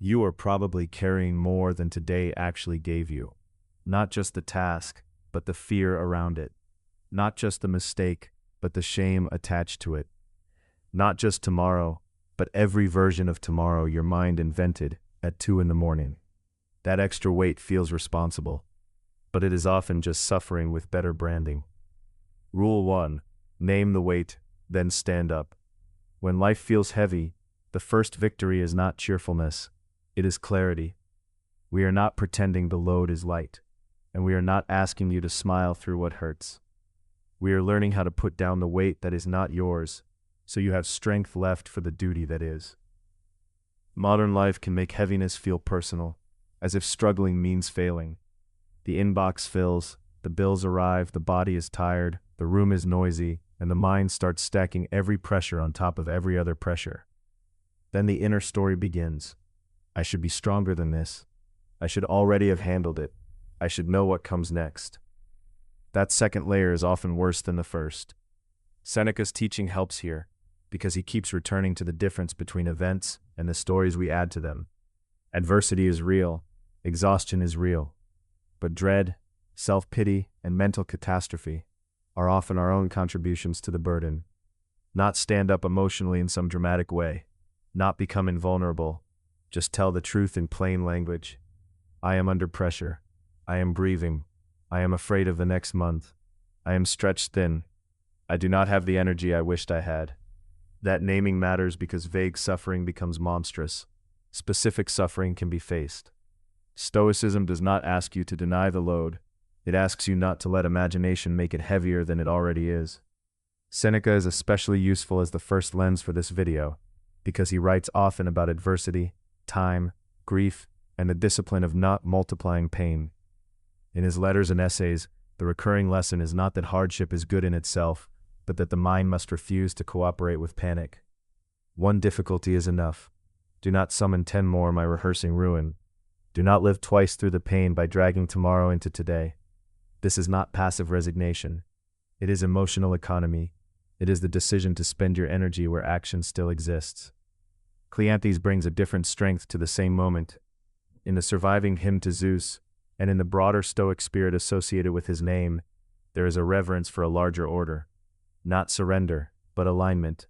You are probably carrying more than today actually gave you. Not just the task, but the fear around it. Not just the mistake, but the shame attached to it. Not just tomorrow, but every version of tomorrow your mind invented at 2 in the morning. That extra weight feels responsible, but it is often just suffering with better branding. Rule 1. Name the weight, then stand up. When life feels heavy, the first victory is not cheerfulness, it is clarity. We are not pretending the load is light, and we are not asking you to smile through what hurts. We are learning how to put down the weight that is not yours, so you have strength left for the duty that is. Modern life can make heaviness feel personal, as if struggling means failing. The inbox fills, the bills arrive, the body is tired, the room is noisy, and the mind starts stacking every pressure on top of every other pressure. Then the inner story begins. I should be stronger than this. I should already have handled it. I should know what comes next. That second layer is often worse than the first. Seneca's teaching helps here, because he keeps returning to the difference between events and the stories we add to them. Adversity is real, exhaustion is real, but dread, self-pity, and mental catastrophe are often our own contributions to the burden. Not stand up emotionally in some dramatic way, not become invulnerable, just tell the truth in plain language. I am under pressure. I am grieving. I am afraid of the next month. I am stretched thin. I do not have the energy I wished I had. That naming matters because vague suffering becomes monstrous. Specific suffering can be faced. Stoicism does not ask you to deny the load. It asks you not to let imagination make it heavier than it already is. Seneca is especially useful as the first lens for this video, because he writes often about adversity, time, grief, and the discipline of not multiplying pain. In his letters and essays, the recurring lesson is not that hardship is good in itself, but that the mind must refuse to cooperate with panic. One difficulty is enough. Do not summon 10 more by rehearsing ruin. Do not live twice through the pain by dragging tomorrow into today. This is not passive resignation. It is emotional economy. It is the decision to spend your energy where action still exists. Cleanthes brings a different strength to the same moment. In the surviving hymn to Zeus, and in the broader Stoic spirit associated with his name, there is a reverence for a larger order. Not surrender, but alignment.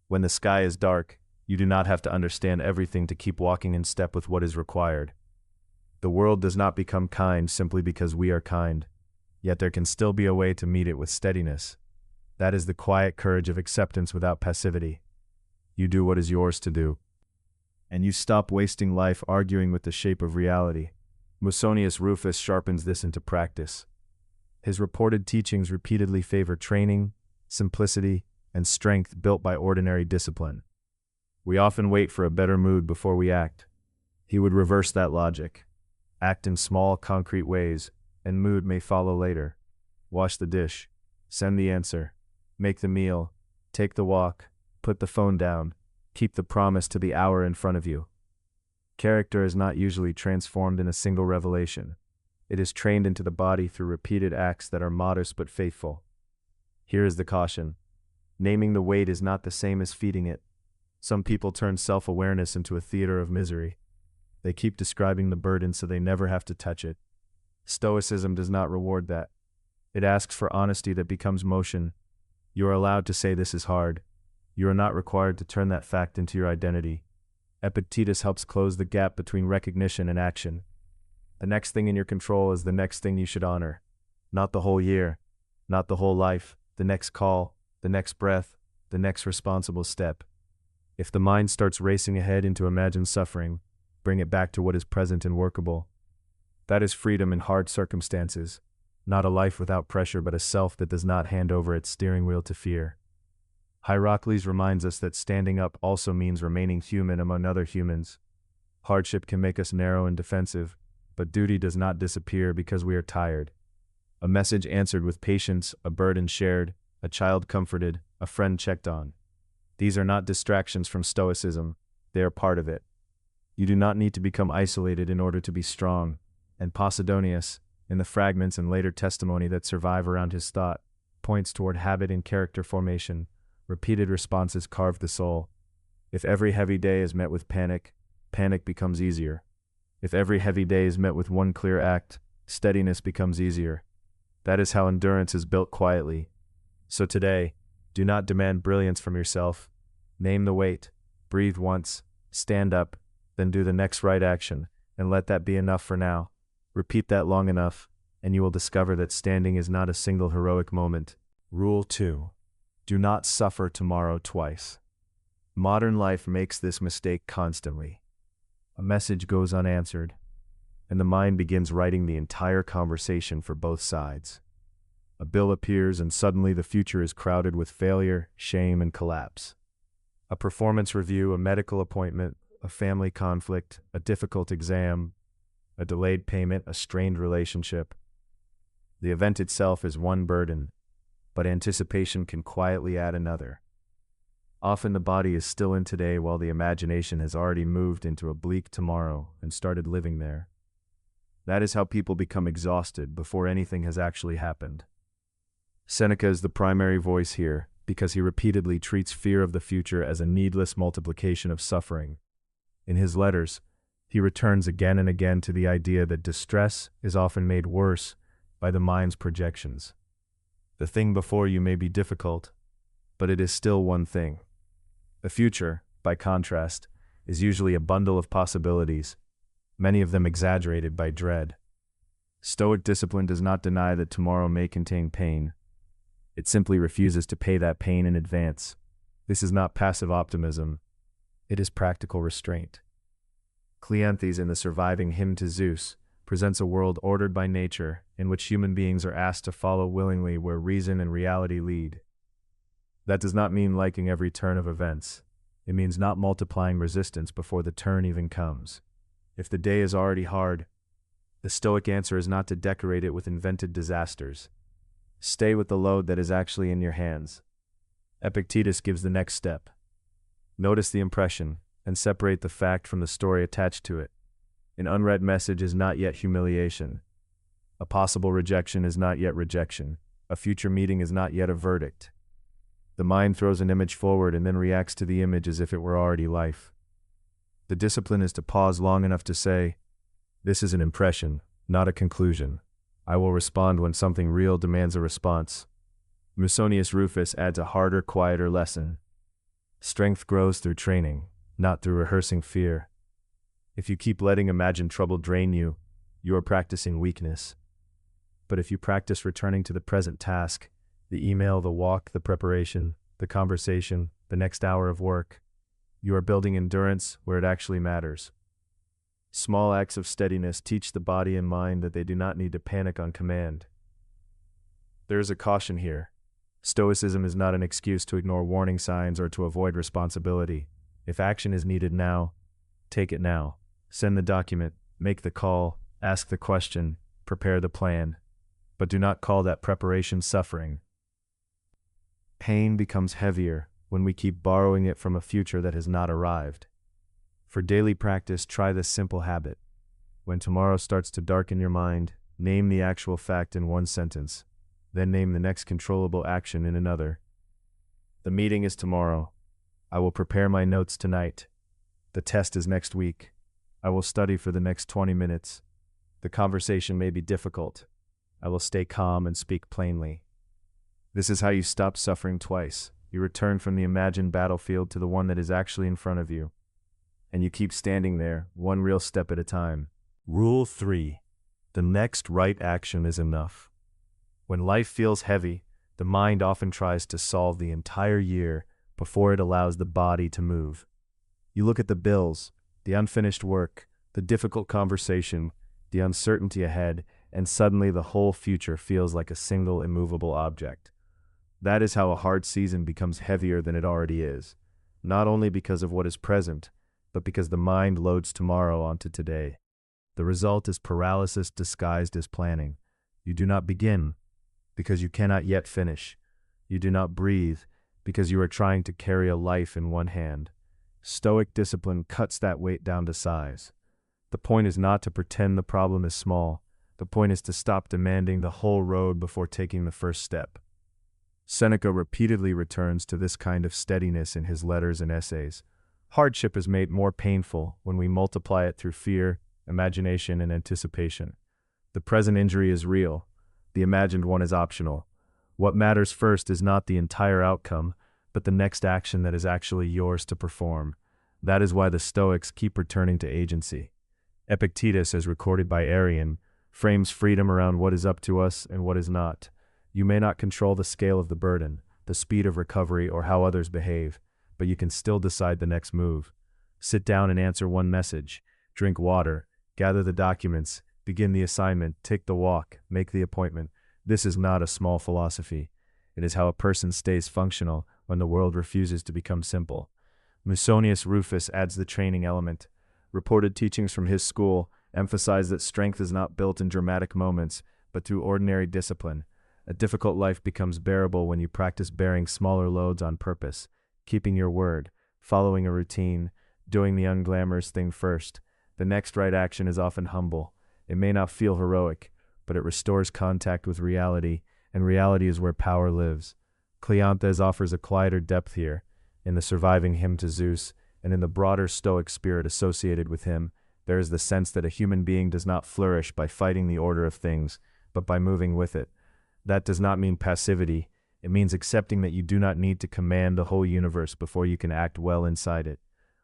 When the sky is dark, you do not have to understand everything to keep walking in step with what is required. The world does not become kind simply because we are kind, yet there can still be a way to meet it with steadiness. That is the quiet courage of acceptance without passivity. You do what is yours to do, and you stop wasting life arguing with the shape of reality. Musonius Rufus sharpens this into practice. His reported teachings repeatedly favor training, simplicity, and strength built by ordinary discipline. We often wait for a better mood before we act. He would reverse that logic. Act in small, concrete ways, and mood may follow later. Wash the dish, send the answer, make the meal, take the walk, put the phone down, keep the promise to the hour in front of you. Character is not usually transformed in a single revelation. It is trained into the body through repeated acts that are modest but faithful. Here is the caution. Naming the weight is not the same as feeding it. Some people turn self-awareness into a theater of misery. They keep describing the burden so they never have to touch it. Stoicism does not reward that. It asks for honesty that becomes motion. You are allowed to say this is hard. You are not required to turn that fact into your identity. Epictetus helps close the gap between recognition and action. The next thing in your control is the next thing you should honor. Not the whole year, not the whole life, the next call, the next breath, the next responsible step. If the mind starts racing ahead into imagined suffering, bring it back to what is present and workable. That is freedom in hard circumstances, not a life without pressure but a self that does not hand over its steering wheel to fear. Hierocles reminds us that standing up also means remaining human among other humans. Hardship can make us narrow and defensive, but duty does not disappear because we are tired. A message answered with patience, a burden shared, a child comforted, a friend checked on. These are not distractions from Stoicism, they are part of it. You do not need to become isolated in order to be strong, and Posidonius, in the fragments and later testimony that survive around his thought, points toward habit and character formation. Repeated responses carve the soul. If every heavy day is met with panic, panic becomes easier. If every heavy day is met with one clear act, steadiness becomes easier. That is how endurance is built quietly. So today, do not demand brilliance from yourself. Name the weight, breathe once, stand up, then do the next right action, and let that be enough for now. Repeat that long enough, and you will discover that standing is not a single heroic moment. Rule 2. Do not suffer tomorrow twice. Modern life makes this mistake constantly. A message goes unanswered, and the mind begins writing the entire conversation for both sides. A bill appears, and suddenly the future is crowded with failure, shame, and collapse. A performance review, a medical appointment, a family conflict, a difficult exam, a delayed payment, a strained relationship. The event itself is one burden, but anticipation can quietly add another. Often the body is still in today while the imagination has already moved into a bleak tomorrow and started living there. That is how people become exhausted before anything has actually happened. Seneca is the primary voice here because he repeatedly treats fear of the future as a needless multiplication of suffering. In his letters, he returns again and again to the idea that distress is often made worse by the mind's projections. The thing before you may be difficult, but it is still one thing. The future, by contrast, is usually a bundle of possibilities, many of them exaggerated by dread. Stoic discipline does not deny that tomorrow may contain pain. It simply refuses to pay that pain in advance. This is not passive optimism. It is practical restraint. Cleanthes, in the surviving hymn to Zeus, presents a world ordered by nature in which human beings are asked to follow willingly where reason and reality lead. That does not mean liking every turn of events. It means not multiplying resistance before the turn even comes. If the day is already hard, the Stoic answer is not to decorate it with invented disasters. Stay with the load that is actually in your hands. Epictetus gives the next step. Notice the impression and separate the fact from the story attached to it. An unread message is not yet humiliation. A possible rejection is not yet rejection. A future meeting is not yet a verdict. The mind throws an image forward and then reacts to the image as if it were already life. The discipline is to pause long enough to say, "This is an impression, not a conclusion. I will respond when something real demands a response." Musonius Rufus adds a harder, quieter lesson. Strength grows through training, not through rehearsing fear. If you keep letting imagined trouble drain you, you are practicing weakness. But if you practice returning to the present task, the email, the walk, the preparation, the conversation, the next hour of work, you are building endurance where it actually matters. Small acts of steadiness teach the body and mind that they do not need to panic on command. There is a caution here. Stoicism is not an excuse to ignore warning signs or to avoid responsibility. If action is needed now, take it now. Send the document, make the call, ask the question, prepare the plan. But do not call that preparation suffering. Pain becomes heavier when we keep borrowing it from a future that has not arrived. For daily practice, try this simple habit. When tomorrow starts to darken your mind, name the actual fact in one sentence, then name the next controllable action in another. The meeting is tomorrow. I will prepare my notes tonight. The test is next week. I will study for the next 20 minutes. The conversation may be difficult. I will stay calm and speak plainly. This is how you stop suffering twice. You return from the imagined battlefield to the one that is actually in front of you. And you keep standing there, one real step at a time. Rule 3. The next right action is enough. When life feels heavy, the mind often tries to solve the entire year before it allows the body to move. You look at the bills, the unfinished work, the difficult conversation, the uncertainty ahead, and suddenly the whole future feels like a single immovable object. That is how a hard season becomes heavier than it already is, not only because of what is present, but because the mind loads tomorrow onto today. The result is paralysis disguised as planning. You do not begin because you cannot yet finish. You do not breathe because you are trying to carry a life in one hand. Stoic discipline cuts that weight down to size. The point is not to pretend the problem is small. The point is to stop demanding the whole road before taking the first step. Seneca repeatedly returns to this kind of steadiness in his letters and essays. Hardship is made more painful when we multiply it through fear, imagination, and anticipation. The present injury is real. The imagined one is optional. What matters first is not the entire outcome, but the next action that is actually yours to perform. That is why the Stoics keep returning to agency. Epictetus, as recorded by Arrian, frames freedom around what is up to us and what is not. You may not control the scale of the burden, the speed of recovery, or how others behave, but you can still decide the next move. Sit down and answer one message, drink water, gather the documents, begin the assignment, take the walk, make the appointment. This is not a small philosophy. It is how a person stays functional when the world refuses to become simple. Musonius Rufus adds the training element. Reported teachings from his school emphasize that strength is not built in dramatic moments, but through ordinary discipline. A difficult life becomes bearable when you practice bearing smaller loads on purpose, keeping your word, following a routine, doing the unglamorous thing first. The next right action is often humble. It may not feel heroic, but it restores contact with reality, and reality is where power lives. Cleanthes offers a quieter depth here, in the surviving hymn to Zeus, and in the broader Stoic spirit associated with him. There is the sense that a human being does not flourish by fighting the order of things, but by moving with it. That does not mean passivity. It means accepting that you do not need to command the whole universe before you can act well inside it.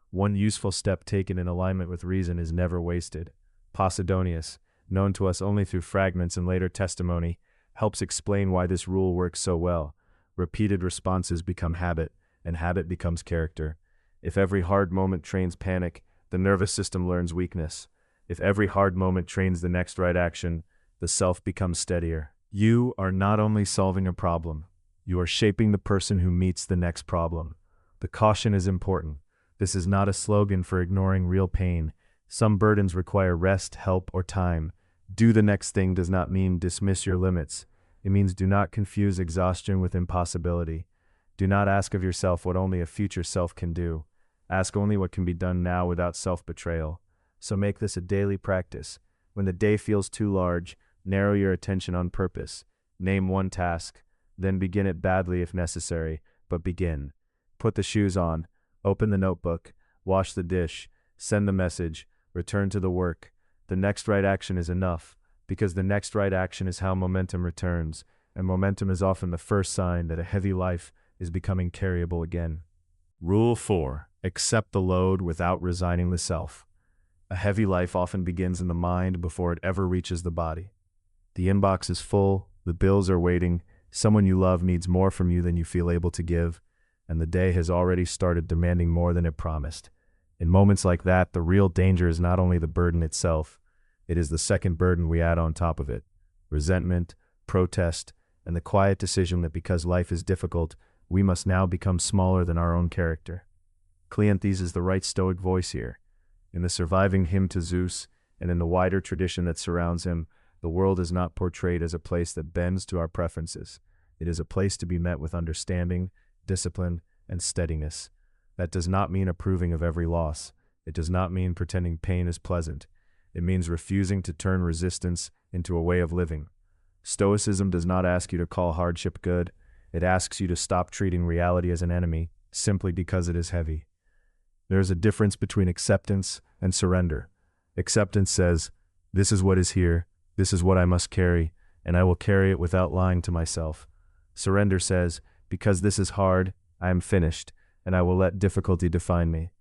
One useful step taken in alignment with reason is never wasted. Posidonius, known to us only through fragments and later testimony, helps explain why this rule works so well. Repeated responses become habit, and habit becomes character. If every hard moment trains panic, the nervous system learns weakness. If every hard moment trains the next right action, the self becomes steadier. You are not only solving a problem, you are shaping the person who meets the next problem. The caution is important. This is not a slogan for ignoring real pain. Some burdens require rest, help, or time. Do the next thing does not mean dismiss your limits. It means do not confuse exhaustion with impossibility. Do not ask of yourself what only a future self can do. Ask only what can be done now without self-betrayal. So make this a daily practice. When the day feels too large, narrow your attention on purpose. Name one task, then begin it badly if necessary, but begin. Put the shoes on, open the notebook, wash the dish, send the message, return to the work. The next right action is enough, because the next right action is how momentum returns, and momentum is often the first sign that a heavy life is becoming carryable again. Rule 4. Accept the load without resigning the self. A heavy life often begins in the mind before it ever reaches the body. The inbox is full, the bills are waiting, someone you love needs more from you than you feel able to give, and the day has already started demanding more than it promised. In moments like that, the real danger is not only the burden itself, it is the second burden we add on top of it: resentment, protest, and the quiet decision that because life is difficult, we must now become smaller than our own character. Cleanthes is the right Stoic voice here. In the surviving hymn to Zeus, and in the wider tradition that surrounds him, the world is not portrayed as a place that bends to our preferences. It is a place to be met with understanding, discipline, and steadiness. That does not mean approving of every loss. It does not mean pretending pain is pleasant. It means refusing to turn resistance into a way of living. Stoicism does not ask you to call hardship good. It asks you to stop treating reality as an enemy simply because it is heavy. There is a difference between acceptance and surrender. Acceptance says, this is what is here, this is what I must carry, and I will carry it without lying to myself. Surrender says, because this is hard, I am finished, and I will let difficulty define me.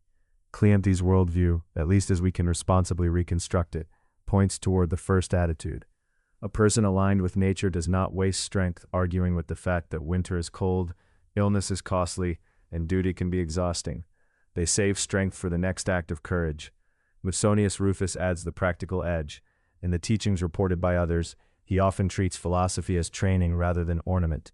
Cleanthes' worldview, at least as we can responsibly reconstruct it, points toward the first attitude. A person aligned with nature does not waste strength arguing with the fact that winter is cold, illness is costly, and duty can be exhausting. They save strength for the next act of courage. Musonius Rufus adds the practical edge. In the teachings reported by others, he often treats philosophy as training rather than ornament.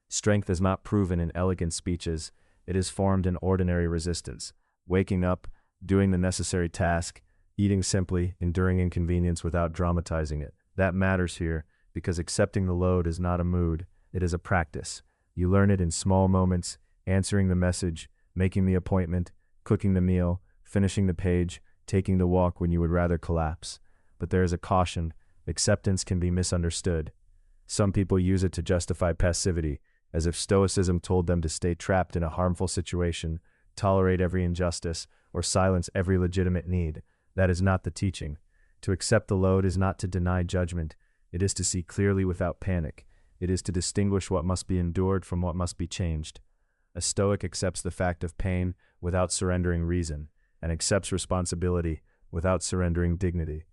Strength is not proven in elegant speeches. It is formed in ordinary resistance. Waking up, doing the necessary task, eating simply, enduring inconvenience without dramatizing it. That matters here, because accepting the load is not a mood, it is a practice. You learn it in small moments, answering the message, making the appointment, cooking the meal, finishing the page, taking the walk when you would rather collapse. But there is a caution: acceptance can be misunderstood. Some people use it to justify passivity, as if Stoicism told them to stay trapped in a harmful situation, tolerate every injustice, or silence every legitimate need. That is not the teaching. To accept the load is not to deny judgment. It is to see clearly without panic. It is to distinguish what must be endured from what must be changed. A Stoic accepts the fact of pain without surrendering reason, and accepts responsibility without surrendering dignity.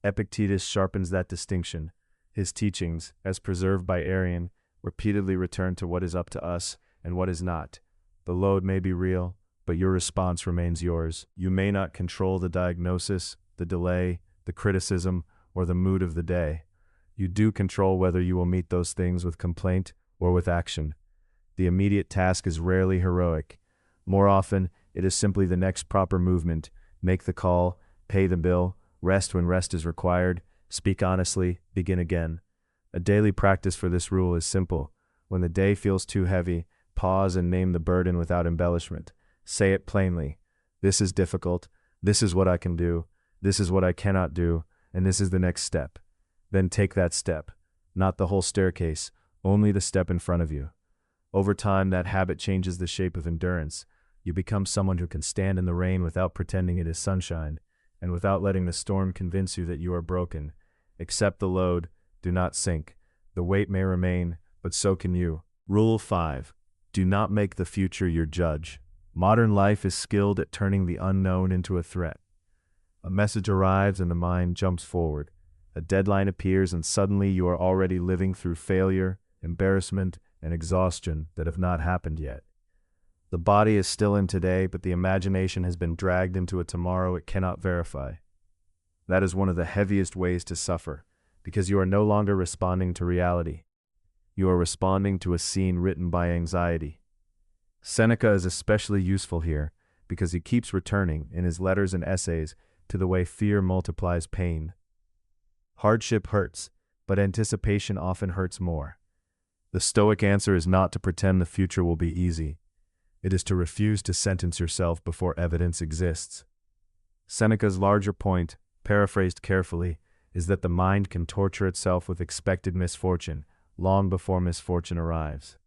Epictetus sharpens that distinction. His teachings, as preserved by Arrian, repeatedly return to what is up to us and what is not. The load may be real, but your response remains yours. You may not control the diagnosis, the delay, the criticism, or the mood of the day. You do control whether you will meet those things with complaint or with action. The immediate task is rarely heroic. More often, it is simply the next proper movement. Make the call, pay the bill, rest when rest is required, speak honestly, begin again. A daily practice for this rule is simple. When the day feels too heavy, pause and name the burden without embellishment. Say it plainly. This is difficult. This is what I can do. This is what I cannot do. And this is the next step. Then take that step. Not the whole staircase, only the step in front of you. Over time, that habit changes the shape of endurance. You become someone who can stand in the rain without pretending it is sunshine, and without letting the storm convince you that you are broken. Accept the load. Do not sink. The weight may remain, but so can you. Rule 5. Do not make the future your judge. Modern life is skilled at turning the unknown into a threat. A message arrives and the mind jumps forward. A deadline appears and suddenly you are already living through failure, embarrassment, and exhaustion that have not happened yet. The body is still in today, but the imagination has been dragged into a tomorrow it cannot verify. That is one of the heaviest ways to suffer, because you are no longer responding to reality. You are responding to a scene written by anxiety. Seneca is especially useful here, because he keeps returning, in his letters and essays, to the way fear multiplies pain. Hardship hurts, but anticipation often hurts more. The Stoic answer is not to pretend the future will be easy. It is to refuse to sentence yourself before evidence exists. Seneca's larger point, paraphrased carefully, is that the mind can torture itself with expected misfortune long before misfortune arrives.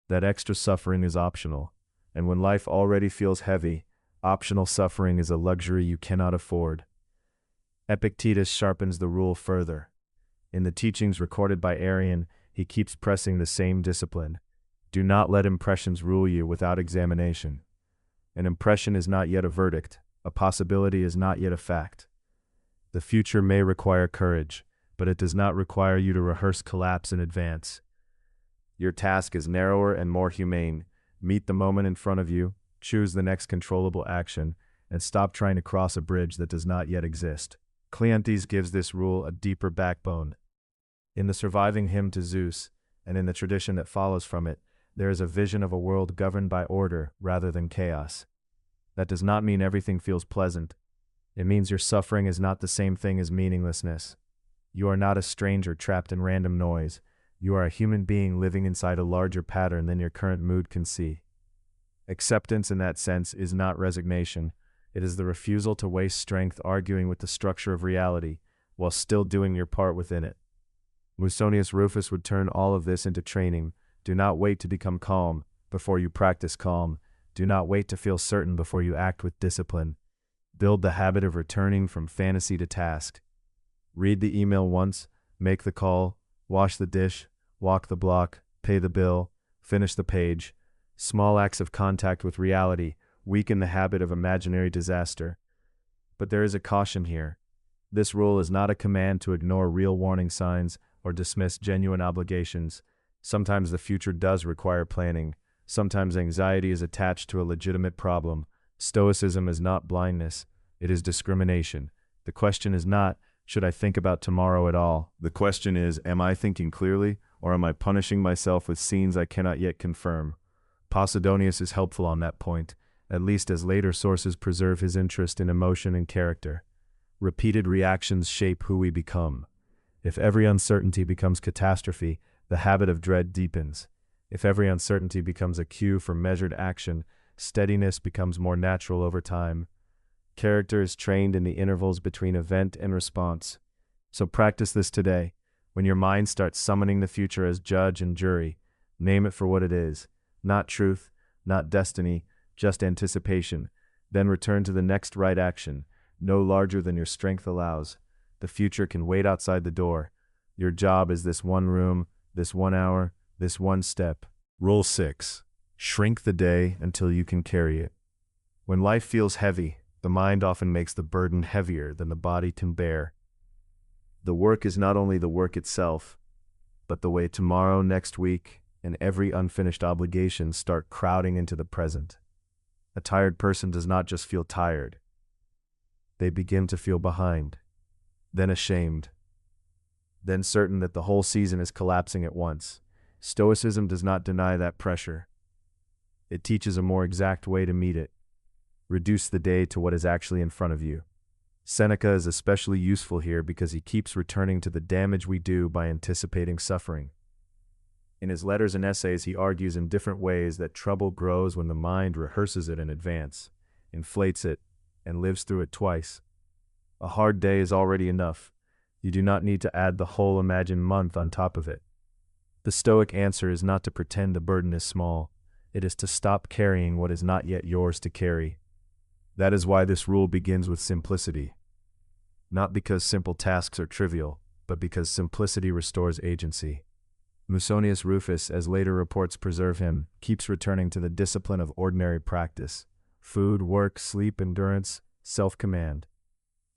That extra suffering is optional, and when life already feels heavy, optional suffering is a luxury you cannot afford. Epictetus sharpens the rule further. In the teachings recorded by Arrian, he keeps pressing the same discipline. Do not let impressions rule you without examination. An impression is not yet a verdict. A possibility is not yet a fact. The future may require courage, but it does not require you to rehearse collapse in advance. Your task is narrower and more humane. Meet the moment in front of you, choose the next controllable action, and stop trying to cross a bridge that does not yet exist. Cleanthes gives this rule a deeper backbone. In the surviving hymn to Zeus, and in the tradition that follows from it, there is a vision of a world governed by order rather than chaos. That does not mean everything feels pleasant. It means your suffering is not the same thing as meaninglessness. You are not a stranger trapped in random noise. You are a human being living inside a larger pattern than your current mood can see. Acceptance in that sense is not resignation. It is the refusal to waste strength arguing with the structure of reality while still doing your part within it. Musonius Rufus would turn all of this into training. Do not wait to become calm before you practice calm. Do not wait to feel certain before you act with discipline. Build the habit of returning from fantasy to task. Read the email once, make the call, wash the dish, walk the block, pay the bill, finish the page. Small acts of contact with reality weaken the habit of imaginary disaster. But there is a caution here. This rule is not a command to ignore real warning signs or dismiss genuine obligations. Sometimes the future does require planning. Sometimes anxiety is attached to a legitimate problem. Stoicism is not blindness. It is discrimination. The question is not, should I think about tomorrow at all? The question is, am I thinking clearly, or am I punishing myself with scenes I cannot yet confirm? Posidonius is helpful on that point, at least as later sources preserve his interest in emotion and character. Repeated reactions shape who we become. If every uncertainty becomes catastrophe, the habit of dread deepens. If every uncertainty becomes a cue for measured action, steadiness becomes more natural over time. Character is trained in the intervals between event and response. So practice this today. When your mind starts summoning the future as judge and jury, name it for what it is. Not truth, not destiny, just anticipation, then return to the next right action, no larger than your strength allows. The future can wait outside the door. Your job is this one room, this 1 hour, this one step. Rule 6. Shrink the day until you can carry it. When life feels heavy, the mind often makes the burden heavier than the body can bear. The work is not only the work itself, but the way tomorrow, next week, and every unfinished obligation start crowding into the present. A tired person does not just feel tired. They begin to feel behind, then ashamed, then certain that the whole season is collapsing at once. Stoicism does not deny that pressure. It teaches a more exact way to meet it. Reduce the day to what is actually in front of you. Seneca is especially useful here because he keeps returning to the damage we do by anticipating suffering. In his letters and essays, he argues in different ways that trouble grows when the mind rehearses it in advance, inflates it, and lives through it twice. A hard day is already enough. You do not need to add the whole imagined month on top of it. The Stoic answer is not to pretend the burden is small. It is to stop carrying what is not yet yours to carry. That is why this rule begins with simplicity. Not because simple tasks are trivial, but because simplicity restores agency. Musonius Rufus, as later reports preserve him, keeps returning to the discipline of ordinary practice: food, work, sleep, endurance, self-command.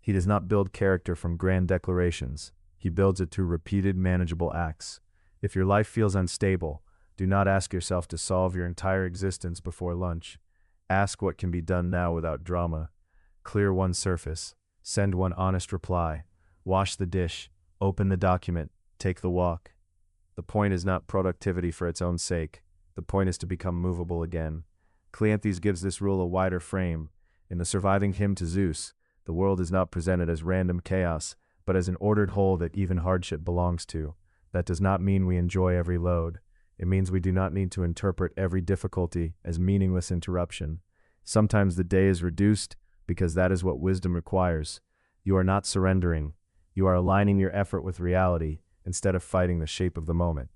He does not build character from grand declarations. He builds it through repeated, manageable acts. If your life feels unstable, do not ask yourself to solve your entire existence before lunch. Ask what can be done now without drama. Clear one surface. Send one honest reply. Wash the dish. Open the document. Take the walk. The point is not productivity for its own sake. The point is to become movable again. Cleanthes gives this rule a wider frame. In the surviving hymn to Zeus, the world is not presented as random chaos, but as an ordered whole that even hardship belongs to. That does not mean we enjoy every load. It means we do not need to interpret every difficulty as meaningless interruption. Sometimes the day is reduced because that is what wisdom requires. You are not surrendering. You are aligning your effort with reality instead of fighting the shape of the moment.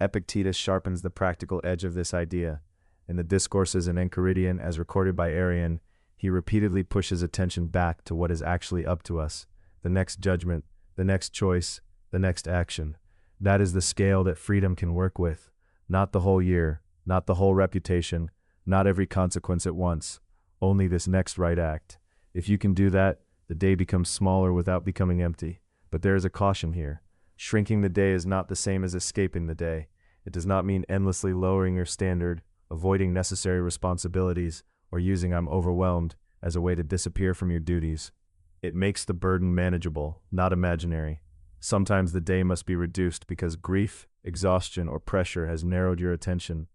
Epictetus sharpens the practical edge of this idea. In the Discourses in Enchiridion, as recorded by Arrian, he repeatedly pushes attention back to what is actually up to us: the next judgment, the next choice, the next action. That is the scale that freedom can work with. Not the whole year, not the whole reputation, not every consequence at once, only this next right act. If you can do that, the day becomes smaller without becoming empty. But there is a caution here. Shrinking the day is not the same as escaping the day. It does not mean endlessly lowering your standard, avoiding necessary responsibilities, or using "I'm overwhelmed" as a way to disappear from your duties. It makes the burden manageable, not imaginary. Sometimes the day must be reduced because grief, exhaustion, or pressure has narrowed your attention.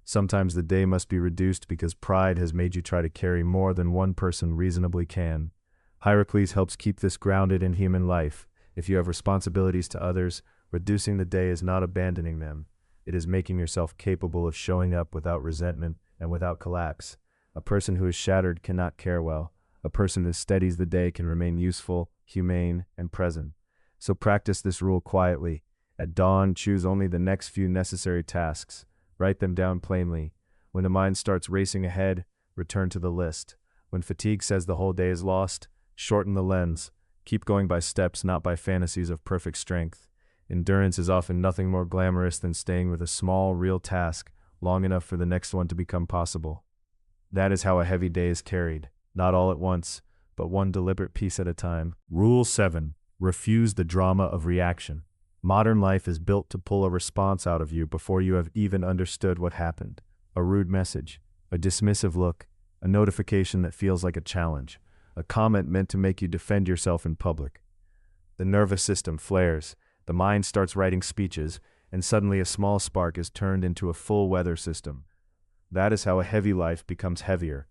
Sometimes the day must be reduced because pride has made you try to carry more than one person reasonably can. Hierocles helps keep this grounded in human life. If you have responsibilities to others, reducing the day is not abandoning them. It is making yourself capable of showing up without resentment and without collapse. A person who is shattered cannot care well. A person who steadies the day can remain useful, humane, and present. So practice this rule quietly. At dawn, choose only the next few necessary tasks. Write them down plainly. When the mind starts racing ahead, return to the list. When fatigue says the whole day is lost, shorten the lens. Keep going by steps, not by fantasies of perfect strength. Endurance is often nothing more glamorous than staying with a small, real task long enough for the next one to become possible. That is how a heavy day is carried, not all at once, but one deliberate piece at a time. Rule 7. Refuse the drama of reaction. Modern life is built to pull a response out of you before you have even understood what happened. A rude message, a dismissive look, a notification that feels like a challenge, a comment meant to make you defend yourself in public. The nervous system flares, the mind starts writing speeches, and suddenly a small spark is turned into a full weather system. That is how a heavy life becomes heavier,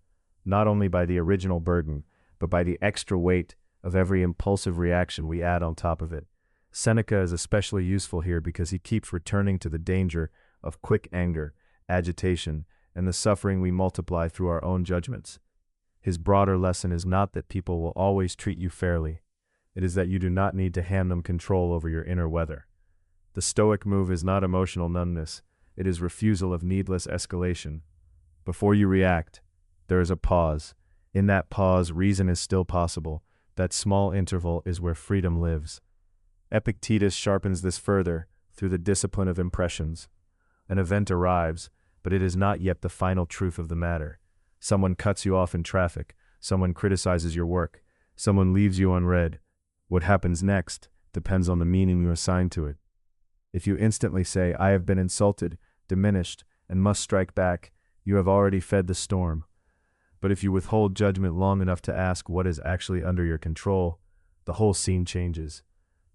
not only by the original burden, but by the extra weight of every impulsive reaction we add on top of it. Seneca is especially useful here because he keeps returning to the danger of quick anger, agitation, and the suffering we multiply through our own judgments. His broader lesson is not that people will always treat you fairly. It is that you do not need to hand them control over your inner weather. The Stoic move is not emotional numbness. It is refusal of needless escalation. Before you react, there is a pause. In that pause, reason is still possible. That small interval is where freedom lives. Epictetus sharpens this further through the discipline of impressions. An event arrives, but it is not yet the final truth of the matter. Someone cuts you off in traffic. Someone criticizes your work. Someone leaves you unread. What happens next depends on the meaning you assign to it. If you instantly say, "I have been insulted, diminished, and must strike back," you have already fed the storm. But if you withhold judgment long enough to ask what is actually under your control, the whole scene changes.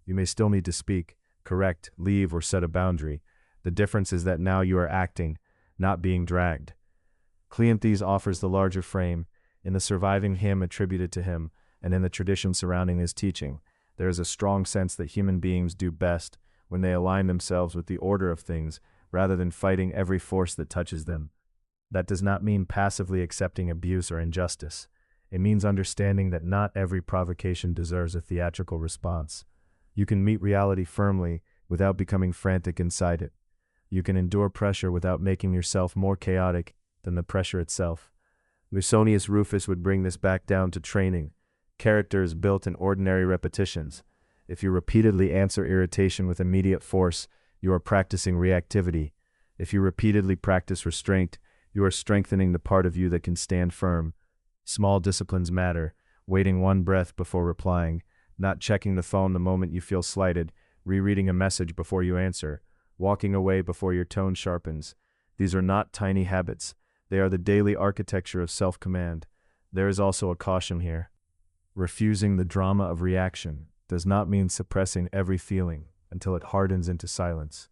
You may still need to speak, correct, leave, or set a boundary. The difference is that now you are acting, not being dragged. Cleanthes offers the larger frame. In the surviving hymn attributed to him, and in the tradition surrounding his teaching, there is a strong sense that human beings do best when they align themselves with the order of things rather than fighting every force that touches them. That does not mean passively accepting abuse or injustice. It means understanding that not every provocation deserves a theatrical response. You can meet reality firmly without becoming frantic inside it. You can endure pressure without making yourself more chaotic than the pressure itself. Musonius Rufus would bring this back down to training. Character is built in ordinary repetitions. If you repeatedly answer irritation with immediate force, you are practicing reactivity. If you repeatedly practice restraint, you are strengthening the part of you that can stand firm. Small disciplines matter. Waiting one breath before replying, not checking the phone the moment you feel slighted, rereading a message before you answer, walking away before your tone sharpens. These are not tiny habits. They are the daily architecture of self-command. There is also a caution here. Refusing the drama of reaction does not mean suppressing every feeling until it hardens into silence.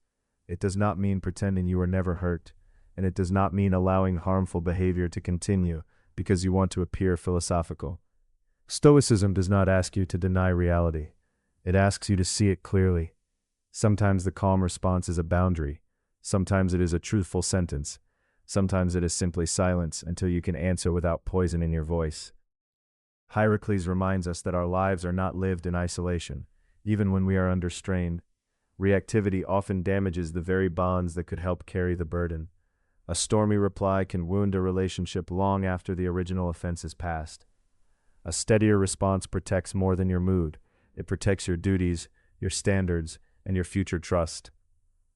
It does not mean pretending you were never hurt, and it does not mean allowing harmful behavior to continue because you want to appear philosophical. Stoicism does not ask you to deny reality. It asks you to see it clearly. Sometimes the calm response is a boundary. Sometimes it is a truthful sentence. Sometimes it is simply silence until you can answer without poison in your voice. Hierocles reminds us that our lives are not lived in isolation, even when we are under strain. Reactivity often damages the very bonds that could help carry the burden. A stormy reply can wound a relationship long after the original offense is past. A steadier response protects more than your mood. It protects your duties, your standards, and your future trust.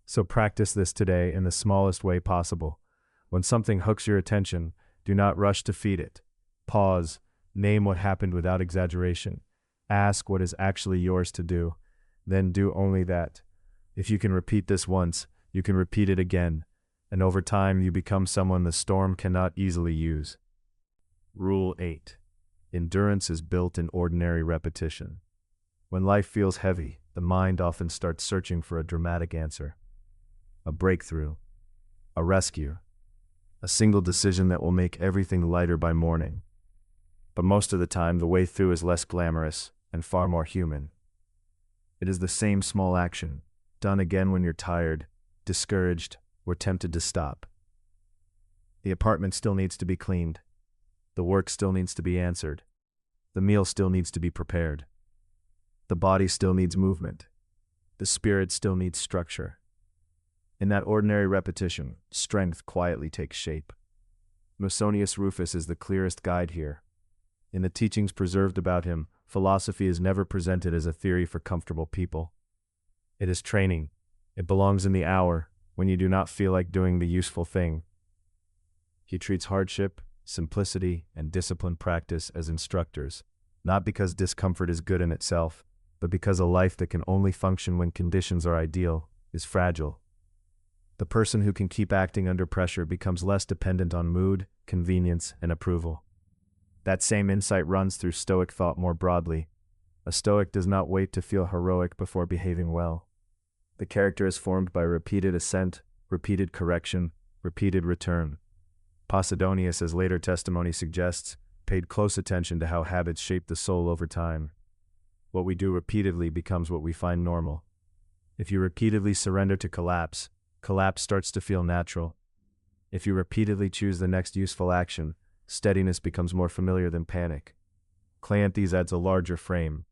So practice this today in the smallest way possible. When something hooks your attention, do not rush to feed it. Pause. Name what happened without exaggeration. Ask what is actually yours to do. Then do only that. If you can repeat this once, you can repeat it again. And over time, you become someone the storm cannot easily use. Rule 8. Endurance is built in ordinary repetition. When life feels heavy, the mind often starts searching for a dramatic answer. A breakthrough. A rescue. A single decision that will make everything lighter by morning. But most of the time, the way through is less glamorous and far more human. It is the same small action, done again when you're tired, discouraged, or tempted to stop. The apartment still needs to be cleaned. The work still needs to be answered. The meal still needs to be prepared. The body still needs movement. The spirit still needs structure. In that ordinary repetition, strength quietly takes shape. Musonius Rufus is the clearest guide here. In the teachings preserved about him, philosophy is never presented as a theory for comfortable people. It is training. It belongs in the hour, when you do not feel like doing the useful thing. He treats hardship, simplicity, and disciplined practice as instructors, not because discomfort is good in itself, but because a life that can only function when conditions are ideal is fragile. The person who can keep acting under pressure becomes less dependent on mood, convenience, and approval. That same insight runs through Stoic thought more broadly. A Stoic does not wait to feel heroic before behaving well. The character is formed by repeated ascent, repeated correction, repeated return. Posidonius, as later testimony suggests, paid close attention to how habits shape the soul over time. What we do repeatedly becomes what we find normal. If you repeatedly surrender to collapse, collapse starts to feel natural. If you repeatedly choose the next useful action, steadiness becomes more familiar than panic. Cleanthes adds a larger frame.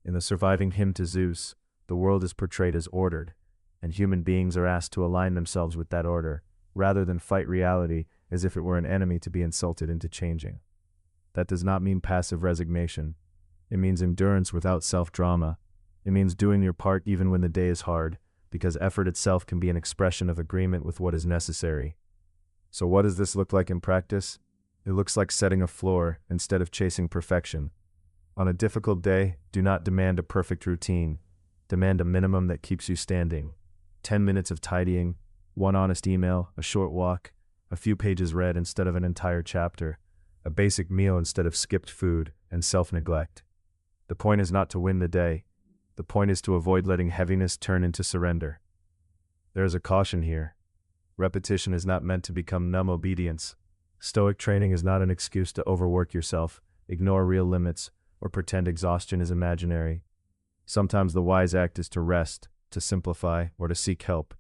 In the surviving hymn to Zeus, the world is portrayed as ordered, and human beings are asked to align themselves with that order, rather than fight reality as if it were an enemy to be insulted into changing. That does not mean passive resignation. It means endurance without self-drama. It means doing your part even when the day is hard, because effort itself can be an expression of agreement with what is necessary. So what does this look like in practice? It looks like setting a floor instead of chasing perfection. On a difficult day, do not demand a perfect routine. Demand a minimum that keeps you standing. 10 minutes of tidying, one honest email, a short walk, a few pages read instead of an entire chapter, a basic meal instead of skipped food, and self-neglect. The point is not to win the day. The point is to avoid letting heaviness turn into surrender. There is a caution here. Repetition is not meant to become numb obedience. Stoic training is not an excuse to overwork yourself, ignore real limits, or pretend exhaustion is imaginary. Sometimes the wise act is to rest, to simplify, or to seek help.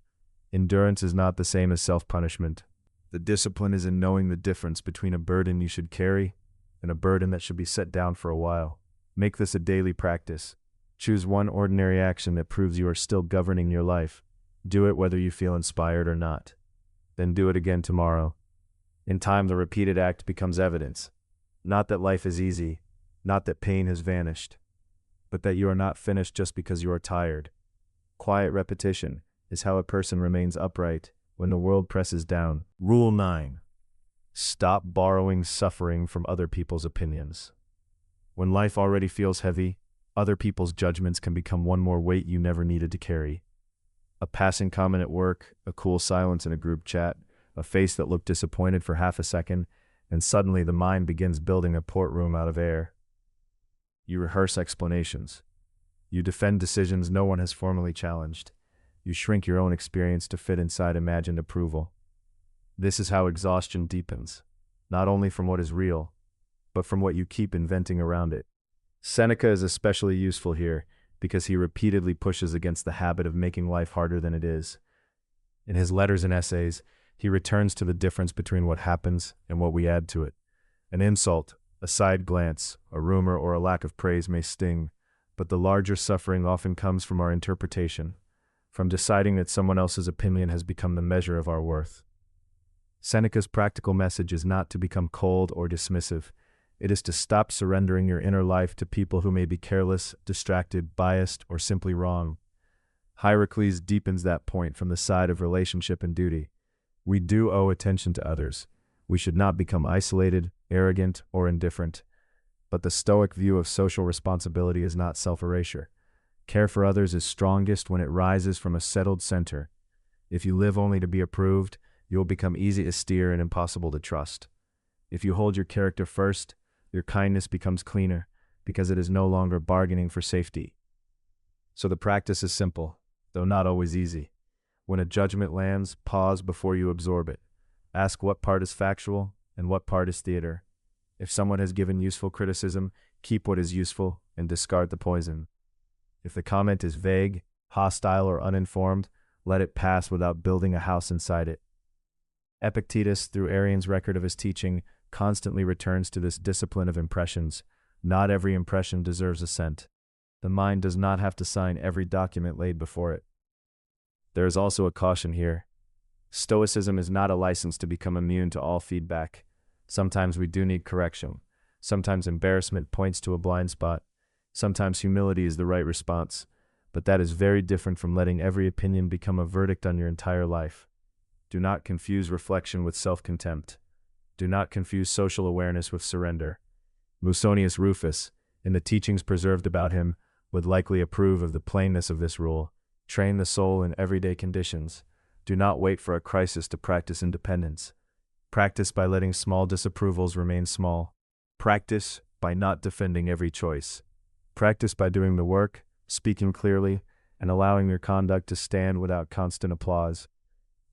Endurance is not the same as self-punishment. The discipline is in knowing the difference between a burden you should carry and a burden that should be set down for a while. Make this a daily practice. Choose one ordinary action that proves you are still governing your life. Do it whether you feel inspired or not. Then do it again tomorrow. In time, the repeated act becomes evidence. Not that life is easy, not that pain has vanished, but that you are not finished just because you are tired. Quiet repetition is how a person remains upright when the world presses down. Rule 9. Stop borrowing suffering from other people's opinions. When life already feels heavy, other people's judgments can become one more weight you never needed to carry. A passing comment at work, a cool silence in a group chat, a face that looked disappointed for half a second, and suddenly the mind begins building a courtroom out of air. You rehearse explanations. You defend decisions no one has formally challenged. You shrink your own experience to fit inside imagined approval. This is how exhaustion deepens, not only from what is real, but from what you keep inventing around it. Seneca is especially useful here because he repeatedly pushes against the habit of making life harder than it is. In his letters and essays, he returns to the difference between what happens and what we add to it. An insult, a side glance, a rumor, or a lack of praise may sting, but the larger suffering often comes from our interpretation, from deciding that someone else's opinion has become the measure of our worth. Seneca's practical message is not to become cold or dismissive. It is to stop surrendering your inner life to people who may be careless, distracted, biased, or simply wrong. Hierocles deepens that point from the side of relationship and duty. We do owe attention to others. We should not become isolated, arrogant, or indifferent. But the Stoic view of social responsibility is not self-erasure. Care for others is strongest when it rises from a settled center. If you live only to be approved, you will become easy to steer and impossible to trust. If you hold your character first, your kindness becomes cleaner, because it is no longer bargaining for safety. So the practice is simple, though not always easy. When a judgment lands, pause before you absorb it. Ask what part is factual and what part is theater. If someone has given useful criticism, keep what is useful and discard the poison. If the comment is vague, hostile, or uninformed, let it pass without building a house inside it. Epictetus, through Arrian's record of his teaching, constantly returns to this discipline of impressions. Not every impression deserves assent. The mind does not have to sign every document laid before it. There is also a caution here. Stoicism is not a license to become immune to all feedback. Sometimes we do need correction. Sometimes embarrassment points to a blind spot. Sometimes humility is the right response. But that is very different from letting every opinion become a verdict on your entire life. Do not confuse reflection with self-contempt. Do not confuse social awareness with surrender. Musonius Rufus, in the teachings preserved about him, would likely approve of the plainness of this rule. Train the soul in everyday conditions. Do not wait for a crisis to practice independence. Practice by letting small disapprovals remain small. Practice by not defending every choice. Practice by doing the work, speaking clearly, and allowing your conduct to stand without constant applause.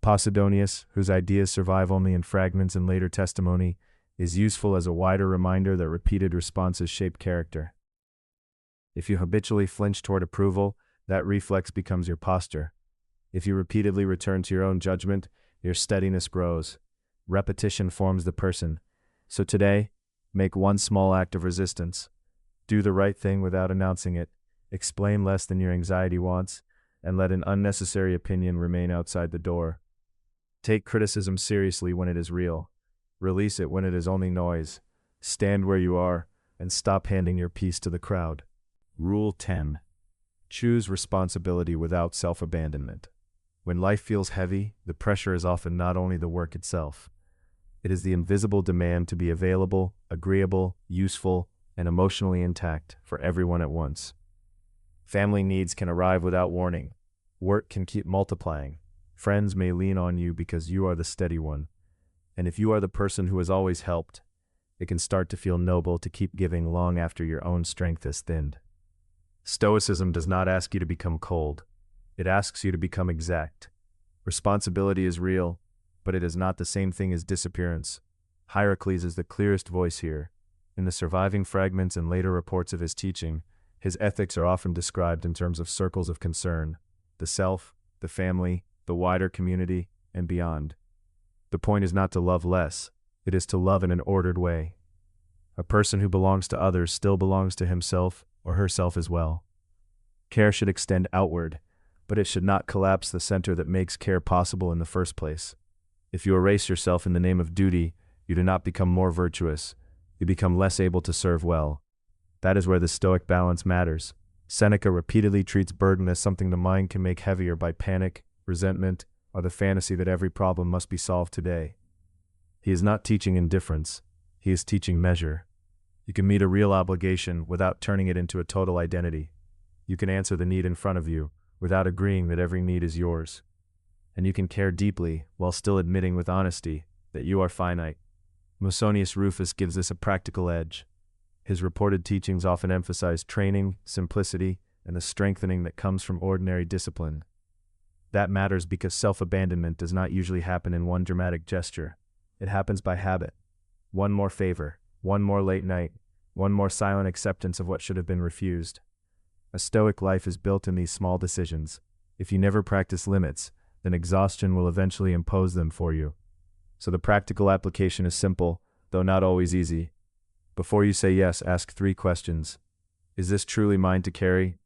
Posidonius, whose ideas survive only in fragments and later testimony, is useful as a wider reminder that repeated responses shape character. If you habitually flinch toward approval, that reflex becomes your posture. If you repeatedly return to your own judgment, your steadiness grows. Repetition forms the person. So today, make one small act of resistance. Do the right thing without announcing it. Explain less than your anxiety wants, and let an unnecessary opinion remain outside the door. Take criticism seriously when it is real. Release it when it is only noise. Stand where you are, and stop handing your peace to the crowd. Rule 10. Choose responsibility without self-abandonment. When life feels heavy, the pressure is often not only the work itself. It is the invisible demand to be available, agreeable, useful, and emotionally intact for everyone at once. Family needs can arrive without warning. Work can keep multiplying. Friends may lean on you because you are the steady one. And if you are the person who has always helped, it can start to feel noble to keep giving long after your own strength is thinned. Stoicism does not ask you to become cold. It asks you to become exact. Responsibility is real, but it is not the same thing as disappearance. Hierocles is the clearest voice here. In the surviving fragments and later reports of his teaching, his ethics are often described in terms of circles of concern: the self, the family, the wider community, and beyond. The point is not to love less, it is to love in an ordered way. A person who belongs to others still belongs to himself or herself as well. Care should extend outward, but it should not collapse the center that makes care possible in the first place. If you erase yourself in the name of duty, you do not become more virtuous, you become less able to serve well. That is where the Stoic balance matters. Seneca repeatedly treats burden as something the mind can make heavier by panic, resentment, or the fantasy that every problem must be solved today. He is not teaching indifference, he is teaching measure. You can meet a real obligation without turning it into a total identity. You can answer the need in front of you without agreeing that every need is yours. And you can care deeply while still admitting with honesty that you are finite. Musonius Rufus gives this a practical edge. His reported teachings often emphasize training, simplicity, and the strengthening that comes from ordinary discipline. That matters because self-abandonment does not usually happen in one dramatic gesture. It happens by habit. One more favor, one more late night, one more silent acceptance of what should have been refused. A Stoic life is built in these small decisions. If you never practice limits, then exhaustion will eventually impose them for you. So the practical application is simple, though not always easy. Before you say yes, ask 3 questions. Is this truly mine to carry?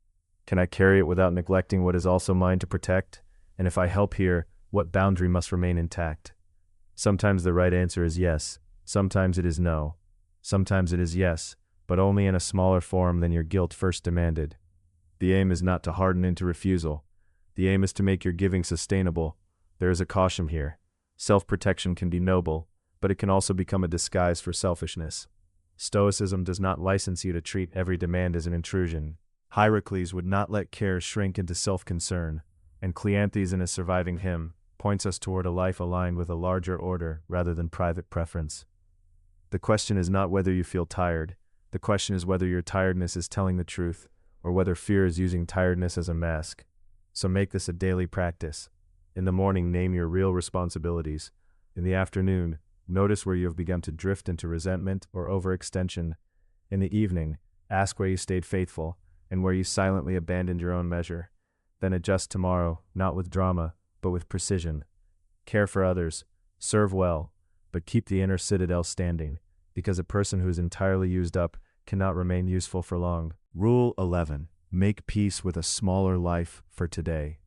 Can I carry it without neglecting what is also mine to protect? And if I help here, what boundary must remain intact? Sometimes the right answer is yes, sometimes it is no. Sometimes it is yes, but only in a smaller form than your guilt first demanded. The aim is not to harden into refusal. The aim is to make your giving sustainable. There is a caution here. Self-protection can be noble, but it can also become a disguise for selfishness. Stoicism does not license you to treat every demand as an intrusion. Hierocles would not let care shrink into self-concern, and Cleanthes in his surviving hymn points us toward a life aligned with a larger order rather than private preference. The question is not whether you feel tired. The question is whether your tiredness is telling the truth, or whether fear is using tiredness as a mask. So make this a daily practice. In the morning, name your real responsibilities. In the afternoon, notice where you have begun to drift into resentment or overextension. In the evening, ask where you stayed faithful and where you silently abandoned your own measure. Then adjust tomorrow, not with drama, but with precision. Care for others, serve well, but keep the inner citadel standing, because a person who is entirely used up cannot remain useful for long. Rule 11. Make peace with a smaller life for today.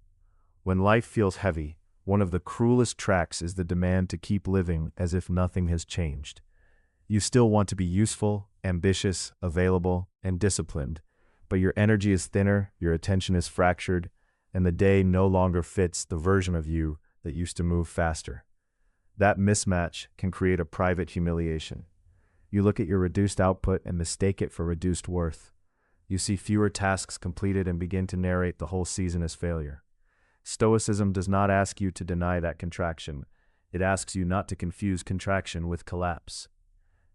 When life feels heavy, one of the cruelest tracks is the demand to keep living as if nothing has changed. You still want to be useful, ambitious, available, and disciplined, but your energy is thinner, your attention is fractured, and the day no longer fits the version of you that used to move faster. That mismatch can create a private humiliation. You look at your reduced output and mistake it for reduced worth. You see fewer tasks completed and begin to narrate the whole season as failure. Stoicism does not ask you to deny that contraction. It asks you not to confuse contraction with collapse.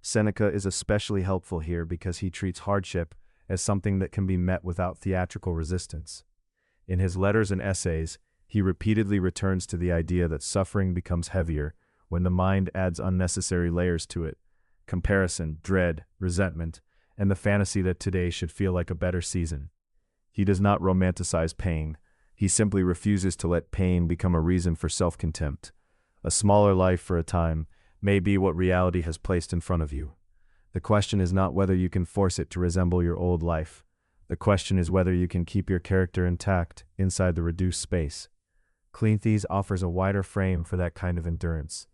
Seneca is especially helpful here because he treats hardship as something that can be met without theatrical resistance. In his letters and essays, he repeatedly returns to the idea that suffering becomes heavier when the mind adds unnecessary layers to it: comparison, dread, resentment, and the fantasy that today should feel like a better season. He does not romanticize pain. He simply refuses to let pain become a reason for self-contempt. A smaller life for a time may be what reality has placed in front of you. The question is not whether you can force it to resemble your old life. The question is whether you can keep your character intact inside the reduced space. Cleanthes offers a wider frame for that kind of endurance.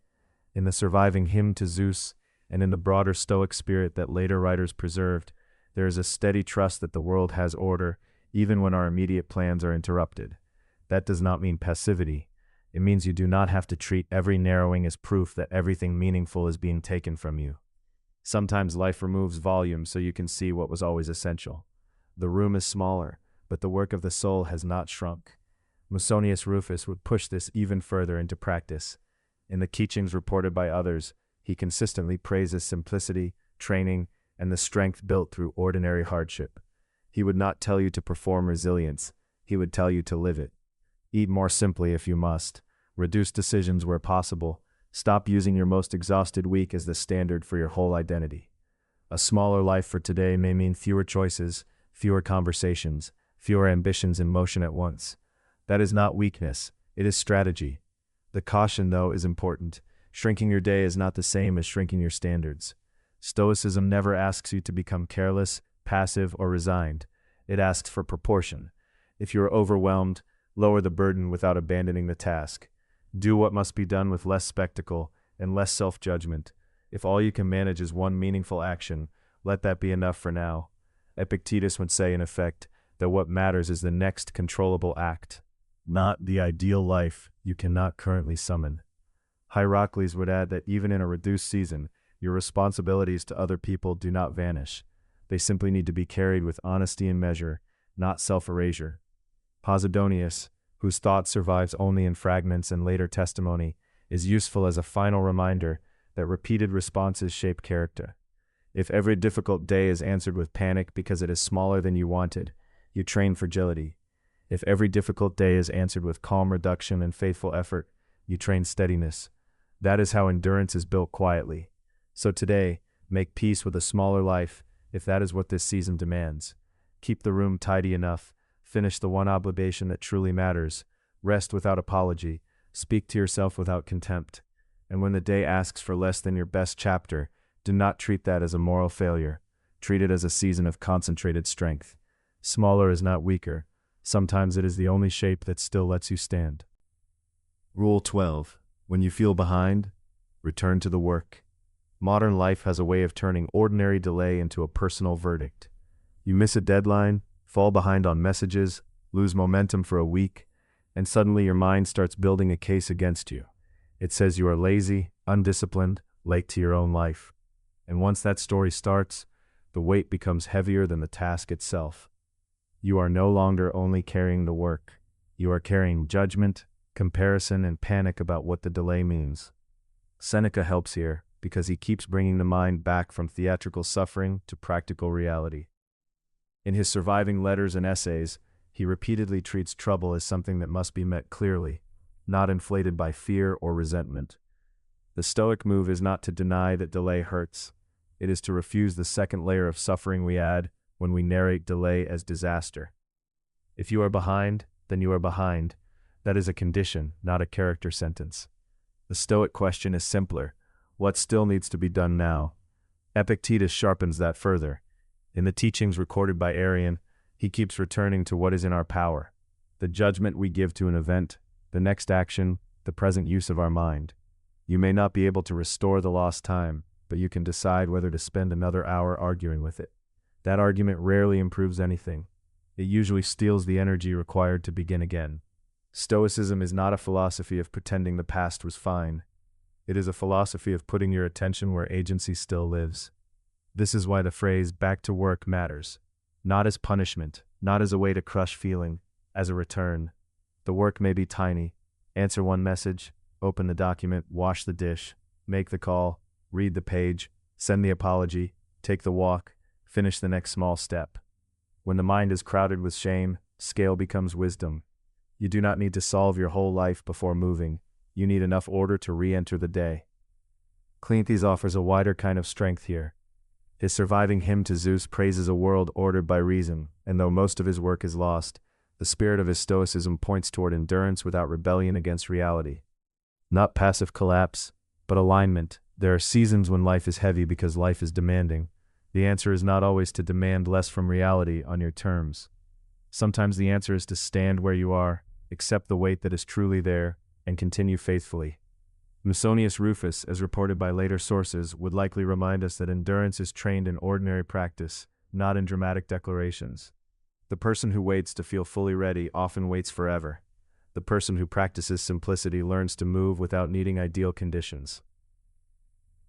In the surviving hymn to Zeus, and in the broader Stoic spirit that later writers preserved, there is a steady trust that the world has order, even when our immediate plans are interrupted. That does not mean passivity. It means you do not have to treat every narrowing as proof that everything meaningful is being taken from you. Sometimes life removes volume so you can see what was always essential. The room is smaller, but the work of the soul has not shrunk. Musonius Rufus would push this even further into practice. In the teachings reported by others, he consistently praises simplicity, training, and the strength built through ordinary hardship. He would not tell you to perform resilience, he would tell you to live it. Eat more simply if you must. Reduce decisions where possible. Stop using your most exhausted week as the standard for your whole identity. A smaller life for today may mean fewer choices, fewer conversations, fewer ambitions in motion at once. That is not weakness, it is strategy. The caution, though, is important. Shrinking your day is not the same as shrinking your standards. Stoicism never asks you to become careless, passive, or resigned. It asks for proportion. If you are overwhelmed, lower the burden without abandoning the task. Do what must be done with less spectacle and less self-judgment. If all you can manage is one meaningful action, let that be enough for now. Epictetus would say, in effect, that what matters is the next controllable act, not the ideal life you cannot currently summon. Hierocles would add that even in a reduced season, your responsibilities to other people do not vanish. They simply need to be carried with honesty and measure, not self-erasure. Posidonius, whose thought survives only in fragments and later testimony, is useful as a final reminder that repeated responses shape character. If every difficult day is answered with panic because it is smaller than you wanted, you train fragility. If every difficult day is answered with calm reduction and faithful effort, you train steadiness. That is how endurance is built quietly. So today, make peace with a smaller life, if that is what this season demands. Keep the room tidy enough. Finish the one obligation that truly matters. Rest without apology. Speak to yourself without contempt. And when the day asks for less than your best chapter, do not treat that as a moral failure. Treat it as a season of concentrated strength. Smaller is not weaker. Sometimes it is the only shape that still lets you stand. Rule 12. When you feel behind, return to the work. Modern life has a way of turning ordinary delay into a personal verdict. You miss a deadline, fall behind on messages, lose momentum for a week, and suddenly your mind starts building a case against you. It says you are lazy, undisciplined, late to your own life. And once that story starts, the weight becomes heavier than the task itself. You are no longer only carrying the work. You are carrying judgment, comparison, and panic about what the delay means. Seneca helps here because he keeps bringing the mind back from theatrical suffering to practical reality. In his surviving letters and essays, he repeatedly treats trouble as something that must be met clearly, not inflated by fear or resentment. The Stoic move is not to deny that delay hurts. It is to refuse the second layer of suffering we add when we narrate delay as disaster. If you are behind, then you are behind. That is a condition, not a character sentence. The Stoic question is simpler. What still needs to be done now? Epictetus sharpens that further. In the teachings recorded by Arrian, he keeps returning to what is in our power, the judgment we give to an event, the next action, the present use of our mind. You may not be able to restore the lost time, but you can decide whether to spend another hour arguing with it. That argument rarely improves anything. It usually steals the energy required to begin again. Stoicism is not a philosophy of pretending the past was fine. It is a philosophy of putting your attention where agency still lives. This is why the phrase "back to work" matters. Not as punishment, not as a way to crush feeling, as a return. The work may be tiny. Answer one message, open the document, wash the dish, make the call, read the page, send the apology, take the walk, finish the next small step. When the mind is crowded with shame, scale becomes wisdom. You do not need to solve your whole life before moving. You need enough order to re-enter the day. Cleanthes offers a wider kind of strength here. His surviving hymn to Zeus praises a world ordered by reason, and though most of his work is lost, the spirit of his stoicism points toward endurance without rebellion against reality. Not passive collapse, but alignment. There are seasons when life is heavy because life is demanding. The answer is not always to demand less from reality on your terms. Sometimes the answer is to stand where you are, accept the weight that is truly there, and continue faithfully. Musonius Rufus, as reported by later sources, would likely remind us that endurance is trained in ordinary practice, not in dramatic declarations. The person who waits to feel fully ready often waits forever. The person who practices simplicity learns to move without needing ideal conditions.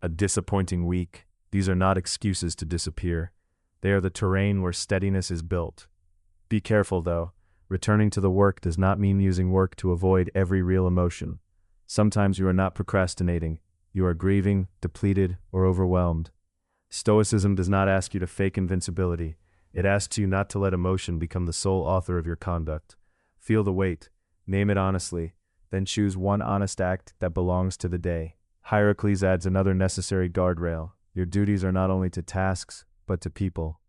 A disappointing week. These are not excuses to disappear. They are the terrain where steadiness is built. Be careful, though. Returning to the work does not mean using work to avoid every real emotion. Sometimes you are not procrastinating. You are grieving, depleted, or overwhelmed. Stoicism does not ask you to fake invincibility. It asks you not to let emotion become the sole author of your conduct. Feel the weight. Name it honestly. Then choose one honest act that belongs to the day. Hierocles adds another necessary guardrail. Your duties are not only to tasks, but to people.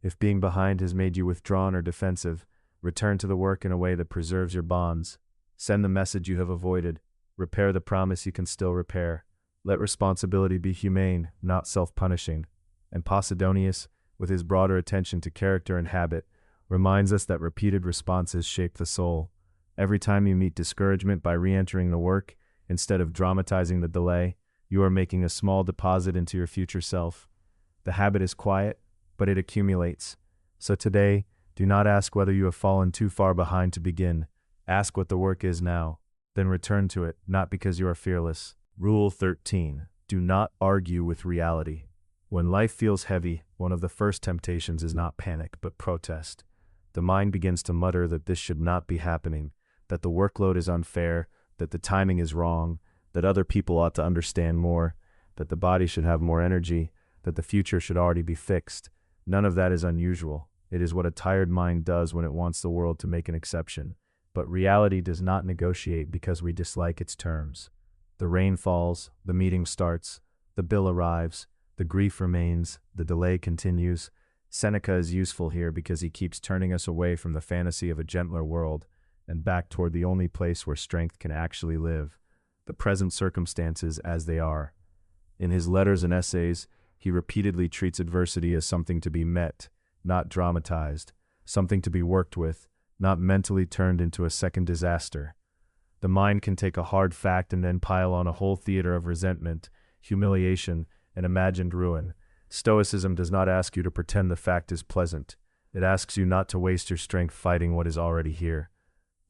If being behind has made you withdrawn or defensive, return to the work in a way that preserves your bonds. Send the message you have avoided. Repair the promise you can still repair. Let responsibility be humane, not self-punishing. And Posidonius, with his broader attention to character and habit, reminds us that repeated responses shape the soul. Every time you meet discouragement by re-entering the work, instead of dramatizing the delay, you are making a small deposit into your future self. The habit is quiet, but it accumulates. So today, do not ask whether you have fallen too far behind to begin. Ask what the work is now. Then return to it, not because you are fearless. Rule 13. Do not argue with reality. When life feels heavy, one of the first temptations is not panic, but protest. The mind begins to mutter that this should not be happening, that the workload is unfair, that the timing is wrong, that other people ought to understand more, that the body should have more energy, that the future should already be fixed. None of that is unusual. It is what a tired mind does when it wants the world to make an exception. But reality does not negotiate because we dislike its terms. The rain falls, the meeting starts, the bill arrives, the grief remains, the delay continues. Seneca is useful here because he keeps turning us away from the fantasy of a gentler world and back toward the only place where strength can actually live, the present circumstances as they are. In his letters and essays, he repeatedly treats adversity as something to be met, not dramatized, something to be worked with, not mentally turned into a second disaster. The mind can take a hard fact and then pile on a whole theater of resentment, humiliation, and imagined ruin. Stoicism does not ask you to pretend the fact is pleasant. It asks you not to waste your strength fighting what is already here.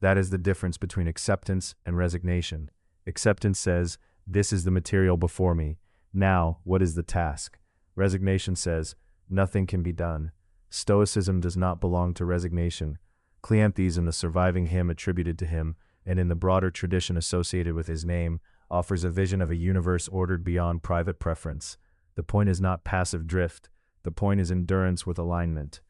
That is the difference between acceptance and resignation. Acceptance says, this is the material before me. Now, what is the task? Resignation says, nothing can be done. Stoicism does not belong to resignation. Cleanthes, in the surviving hymn attributed to him, and in the broader tradition associated with his name, offers a vision of a universe ordered beyond private preference. The point is not passive drift. The point is endurance with alignment.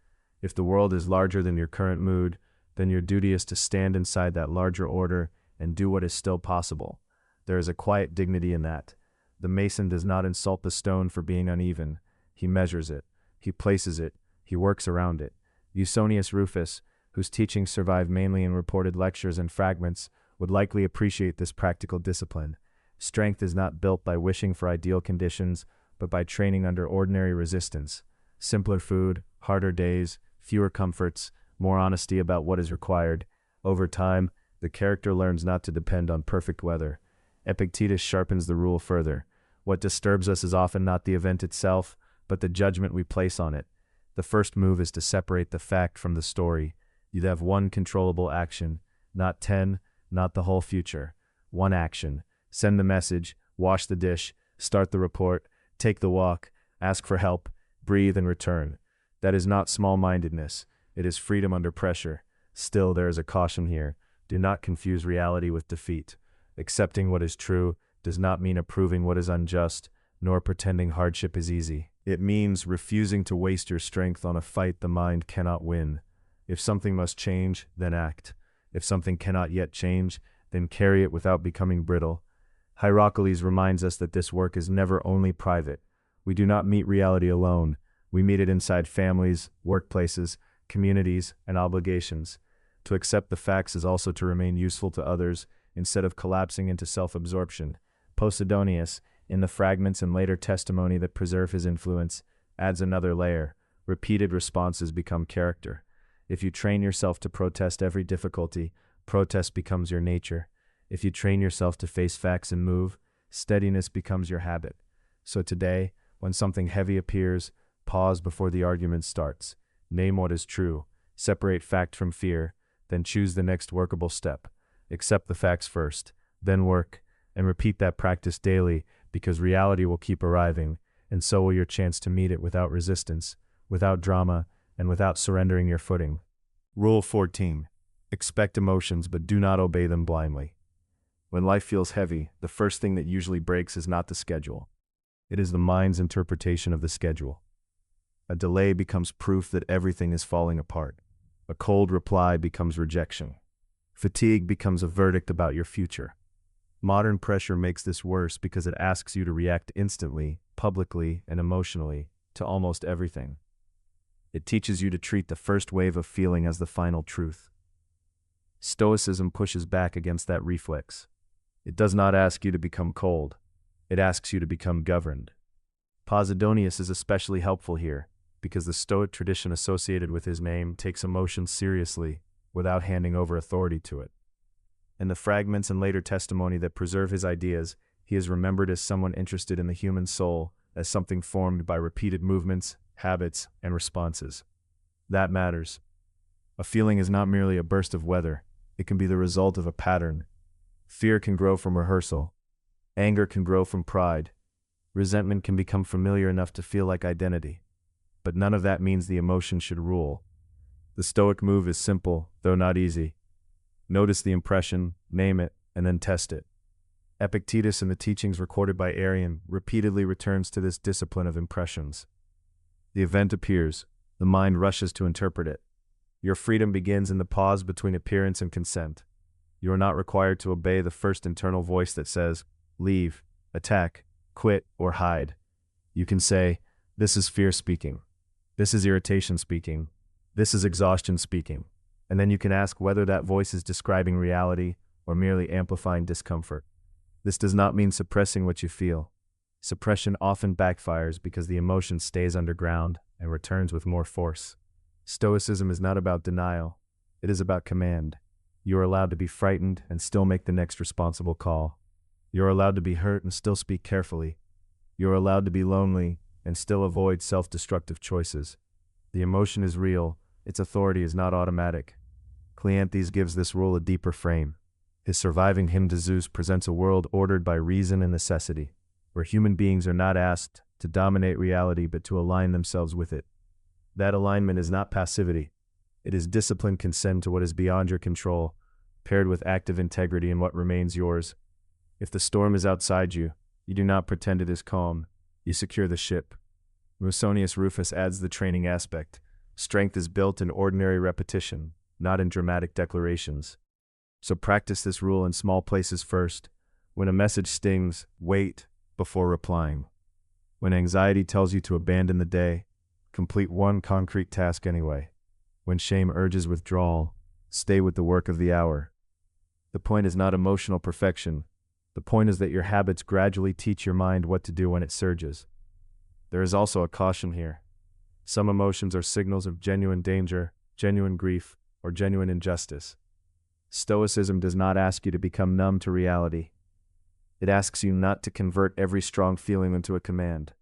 If the world is larger than your current mood, then your duty is to stand inside that larger order and do what is still possible. There is a quiet dignity in that. The mason does not insult the stone for being uneven. He measures it. He places it. He works around it. Musonius Rufus, whose teachings survive mainly in reported lectures and fragments, would likely appreciate this practical discipline. Strength is not built by wishing for ideal conditions, but by training under ordinary resistance. Simpler food, harder days, fewer comforts, more honesty about what is required. Over time, the character learns not to depend on perfect weather. Epictetus sharpens the rule further. What disturbs us is often not the event itself, but the judgment we place on it. The first move is to separate the fact from the story. You have one controllable action, not 10, not the whole future. One action. Send the message, wash the dish, start the report, take the walk, ask for help, breathe and return. That is not small-mindedness. It is freedom under pressure. Still, there is a caution here. Do not confuse reality with defeat. Accepting what is true does not mean approving what is unjust, nor pretending hardship is easy. It means refusing to waste your strength on a fight the mind cannot win. If something must change, then act. If something cannot yet change, then carry it without becoming brittle. Hierocles reminds us that this work is never only private. We do not meet reality alone. We meet it inside families, workplaces, communities, and obligations. To accept the facts is also to remain useful to others instead of collapsing into self-absorption. Posidonius, in the fragments and later testimony that preserve his influence, adds another layer. Repeated responses become character. If you train yourself to protest every difficulty, protest becomes your nature. If you train yourself to face facts and move, Steadiness becomes your habit. So today, when something heavy appears, pause before the argument starts. Name what is true. Separate fact from fear. Then choose the next workable step. Accept the facts first, then work, and repeat that practice daily, because reality will keep arriving, and so will your chance to meet it without resistance, without drama, and without surrendering your footing. Rule 14. Expect emotions, but do not obey them blindly. When life feels heavy, the first thing that usually breaks is not the schedule. It is the mind's interpretation of the schedule. A delay becomes proof that everything is falling apart. A cold reply becomes rejection. Fatigue becomes a verdict about your future. Modern pressure makes this worse because it asks you to react instantly, publicly, and emotionally to almost everything. It teaches you to treat the first wave of feeling as the final truth. Stoicism pushes back against that reflex. It does not ask you to become cold. It asks you to become governed. Posidonius is especially helpful here, because the Stoic tradition associated with his name takes emotions seriously without handing over authority to it. In the fragments and later testimony that preserve his ideas, he is remembered as someone interested in the human soul, as something formed by repeated movements, habits, and responses. That matters. A feeling is not merely a burst of weather. It can be the result of a pattern. Fear can grow from rehearsal. Anger can grow from pride. Resentment can become familiar enough to feel like identity. But none of that means the emotion should rule. The Stoic move is simple, though not easy. Notice the impression, name it, and then test it. Epictetus, in the teachings recorded by Arrian, repeatedly returns to this discipline of impressions. The event appears. The mind rushes to interpret it. Your freedom begins in the pause between appearance and consent. You are not required to obey the first internal voice that says, leave, attack, quit, or hide. You can say, this is fear speaking. This is irritation speaking. This is exhaustion speaking. And then you can ask whether that voice is describing reality or merely amplifying discomfort. This does not mean suppressing what you feel. Suppression often backfires because the emotion stays underground and returns with more force. Stoicism is not about denial. It is about command. You are allowed to be frightened and still make the next responsible call. You are allowed to be hurt and still speak carefully. You are allowed to be lonely and still avoid self-destructive choices. The emotion is real. Its authority is not automatic. Cleanthes gives this rule a deeper frame. His surviving hymn to Zeus presents a world ordered by reason and necessity, where human beings are not asked to dominate reality but to align themselves with it. That alignment is not passivity. It is disciplined consent to what is beyond your control, paired with active integrity in what remains yours. If the storm is outside you, you do not pretend it is calm. You secure the ship. Musonius Rufus adds the training aspect. Strength is built in ordinary repetition, not in dramatic declarations. So practice this rule in small places first. When a message stings, wait before replying. When anxiety tells you to abandon the day, complete one concrete task anyway. When shame urges withdrawal, stay with the work of the hour. The point is not emotional perfection. The point is that your habits gradually teach your mind what to do when it surges. There is also a caution here. Some emotions are signals of genuine danger, genuine grief, or genuine injustice. Stoicism does not ask you to become numb to reality. It asks you not to convert every strong feeling into a command.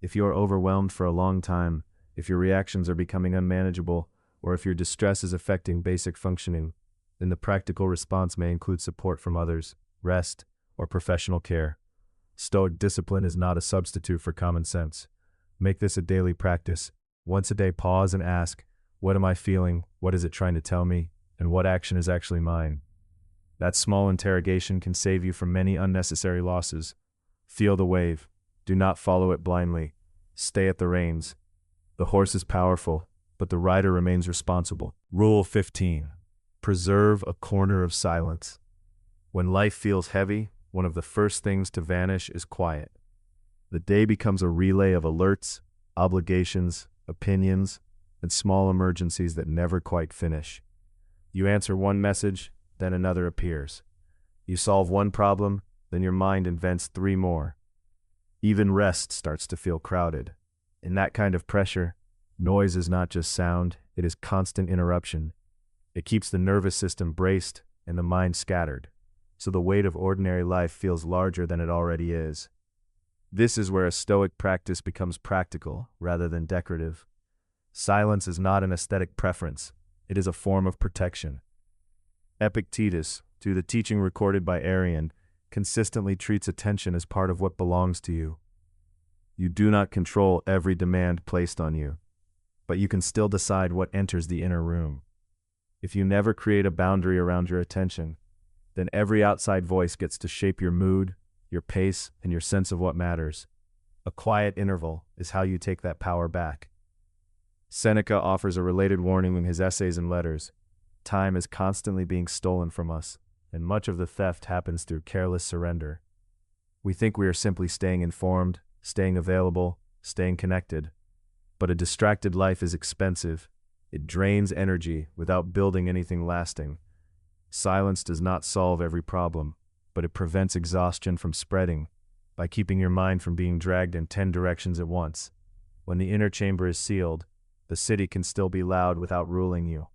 If you are overwhelmed for a long time, if your reactions are becoming unmanageable, or if your distress is affecting basic functioning, then the practical response may include support from others, rest, or professional care. Stoic discipline is not a substitute for common sense. Make this a daily practice. Once a day, pause and ask, what am I feeling? What is it trying to tell me? And what action is actually mine? That small interrogation can save you from many unnecessary losses. Feel the wave. Do not follow it blindly. Stay at the reins. The horse is powerful, but the rider remains responsible. Rule 15. Preserve a corner of silence. When life feels heavy, one of the first things to vanish is quiet. The day becomes a relay of alerts, obligations, opinions, and small emergencies that never quite finish. You answer one message, then another appears. You solve one problem, then your mind invents three more. Even rest starts to feel crowded. In that kind of pressure, noise is not just sound, it is constant interruption. It keeps the nervous system braced and the mind scattered. so the weight of ordinary life feels larger than it already is. This is where a Stoic practice becomes practical rather than decorative. Silence is not an aesthetic preference, it is a form of protection. Epictetus, through the teaching recorded by Arrian, consistently treats attention as part of what belongs to you. You do not control every demand placed on you, but you can still decide what enters the inner room. If you never create a boundary around your attention, then every outside voice gets to shape your mood, your pace, and your sense of what matters. A quiet interval is how you take that power back. Seneca offers a related warning in his essays and letters. Time is constantly being stolen from us, and much of the theft happens through careless surrender. We think we are simply staying informed, staying available, staying connected. But a distracted life is expensive. It drains energy without building anything lasting. Silence does not solve every problem, but it prevents exhaustion from spreading by keeping your mind from being dragged in 10 directions at once. When the inner chamber is sealed, the city can still be loud without ruling you.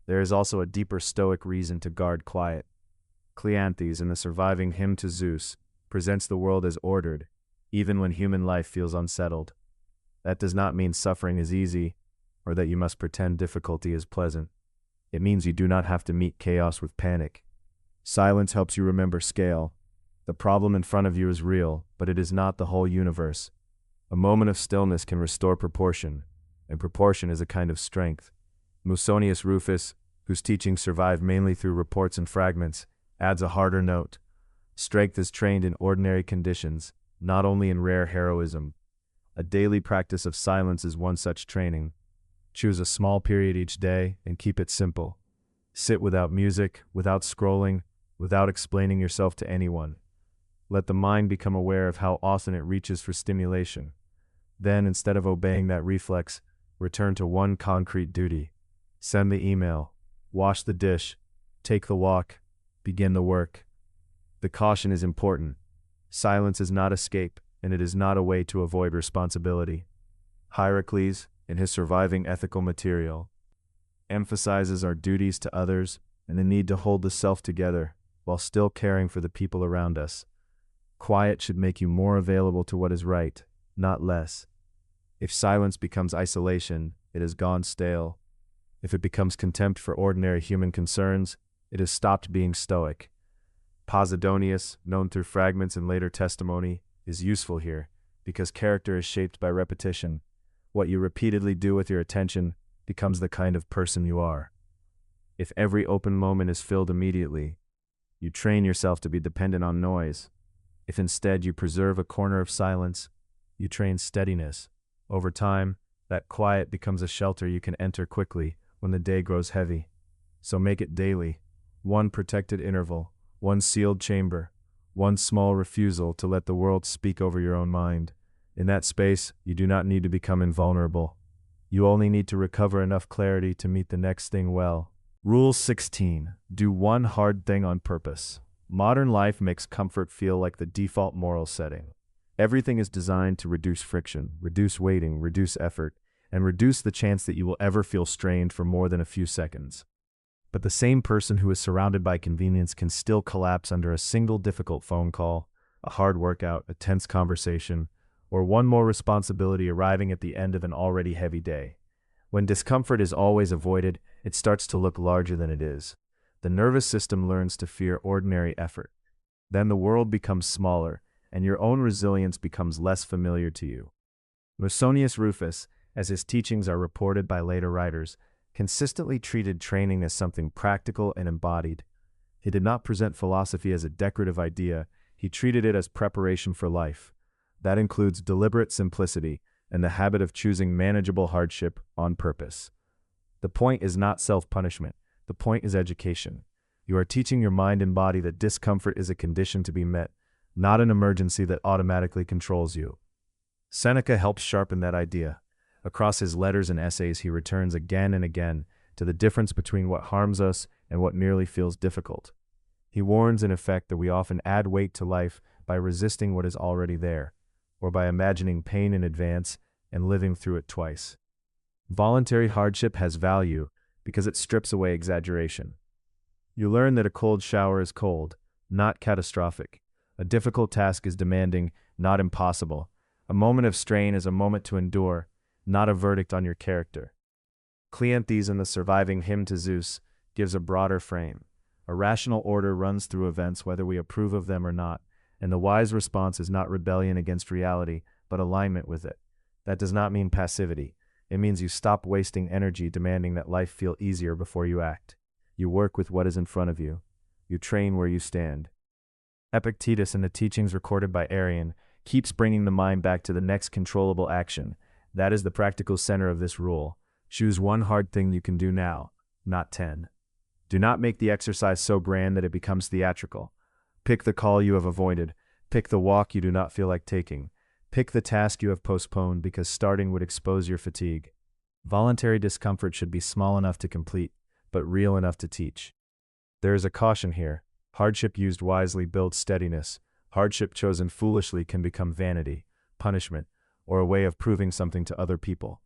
There is also a deeper Stoic reason to guard quiet. Cleanthes, in the surviving hymn to Zeus, presents the world as ordered, even when human life feels unsettled. That does not mean suffering is easy, or that you must pretend difficulty is pleasant. It means you do not have to meet chaos with panic. Silence helps you remember scale. The problem in front of you is real, but it is not the whole universe. A moment of stillness can restore proportion, and proportion is a kind of strength. Musonius Rufus, whose teachings survive mainly through reports and fragments, adds a harder note. Strength is trained in ordinary conditions, not only in rare heroism. A daily practice of silence is one such training. Choose a small period each day and keep it simple. Sit without music, without scrolling, without explaining yourself to anyone. Let the mind become aware of how often it reaches for stimulation. Then, instead of obeying that reflex, return to one concrete duty. Send the email, wash the dish, take the walk, begin the work. The caution is important. Silence is not escape, and it is not a way to avoid responsibility. Hierocles, in his surviving ethical material, emphasizes our duties to others and the need to hold the self together while still caring for the people around us. Quiet should make you more available to what is right, not less. If silence becomes isolation, it has gone stale. If it becomes contempt for ordinary human concerns, it has stopped being Stoic. Posidonius, known through fragments and later testimony, is useful here, because character is shaped by repetition. What you repeatedly do with your attention becomes the kind of person you are. If every open moment is filled immediately, you train yourself to be dependent on noise. If instead you preserve a corner of silence, you train steadiness. Over time, that quiet becomes a shelter you can enter quickly when the day grows heavy. So make it daily. One protected interval, one sealed chamber, one small refusal to let the world speak over your own mind. In that space, you do not need to become invulnerable. You only need to recover enough clarity to meet the next thing well. Rule 16. Do one hard thing on purpose. Modern life makes comfort feel like the default moral setting. Everything is designed to reduce friction, reduce waiting, reduce effort, and reduce the chance that you will ever feel strained for more than a few seconds. But the same person who is surrounded by convenience can still collapse under a single difficult phone call, a hard workout, a tense conversation, or one more responsibility arriving at the end of an already heavy day. When discomfort is always avoided, it starts to look larger than it is. The nervous system learns to fear ordinary effort. Then the world becomes smaller, and your own resilience becomes less familiar to you. Musonius Rufus, as his teachings are reported by later writers, consistently treated training as something practical and embodied. He did not present philosophy as a decorative idea, he treated it as preparation for life. That includes deliberate simplicity and the habit of choosing manageable hardship on purpose. The point is not self-punishment, the point is education. You are teaching your mind and body that discomfort is a condition to be met, not an emergency that automatically controls you. Seneca helps sharpen that idea. Across his letters and essays, he returns again and again to the difference between what harms us and what merely feels difficult. He warns, in effect, that we often add weight to life by resisting what is already there, or by imagining pain in advance and living through it twice. Voluntary hardship has value because it strips away exaggeration. You learn that a cold shower is cold, not catastrophic. A difficult task is demanding, not impossible. A moment of strain is a moment to endure, not a verdict on your character. Cleanthes in the surviving hymn to Zeus gives a broader frame. A rational order runs through events whether we approve of them or not, and the wise response is not rebellion against reality, but alignment with it. That does not mean passivity. It means you stop wasting energy demanding that life feel easier before you act. You work with what is in front of you. You train where you stand. Epictetus in the teachings recorded by Arrian keeps bringing the mind back to the next controllable action. That is the practical center of this rule. Choose one hard thing you can do now, not 10. Do not make the exercise so grand that it becomes theatrical. Pick the call you have avoided. Pick the walk you do not feel like taking. Pick the task you have postponed because starting would expose your fatigue. Voluntary discomfort should be small enough to complete, but real enough to teach. There is a caution here. Hardship used wisely builds steadiness. Hardship chosen foolishly can become vanity, punishment, or a way of proving something to other people.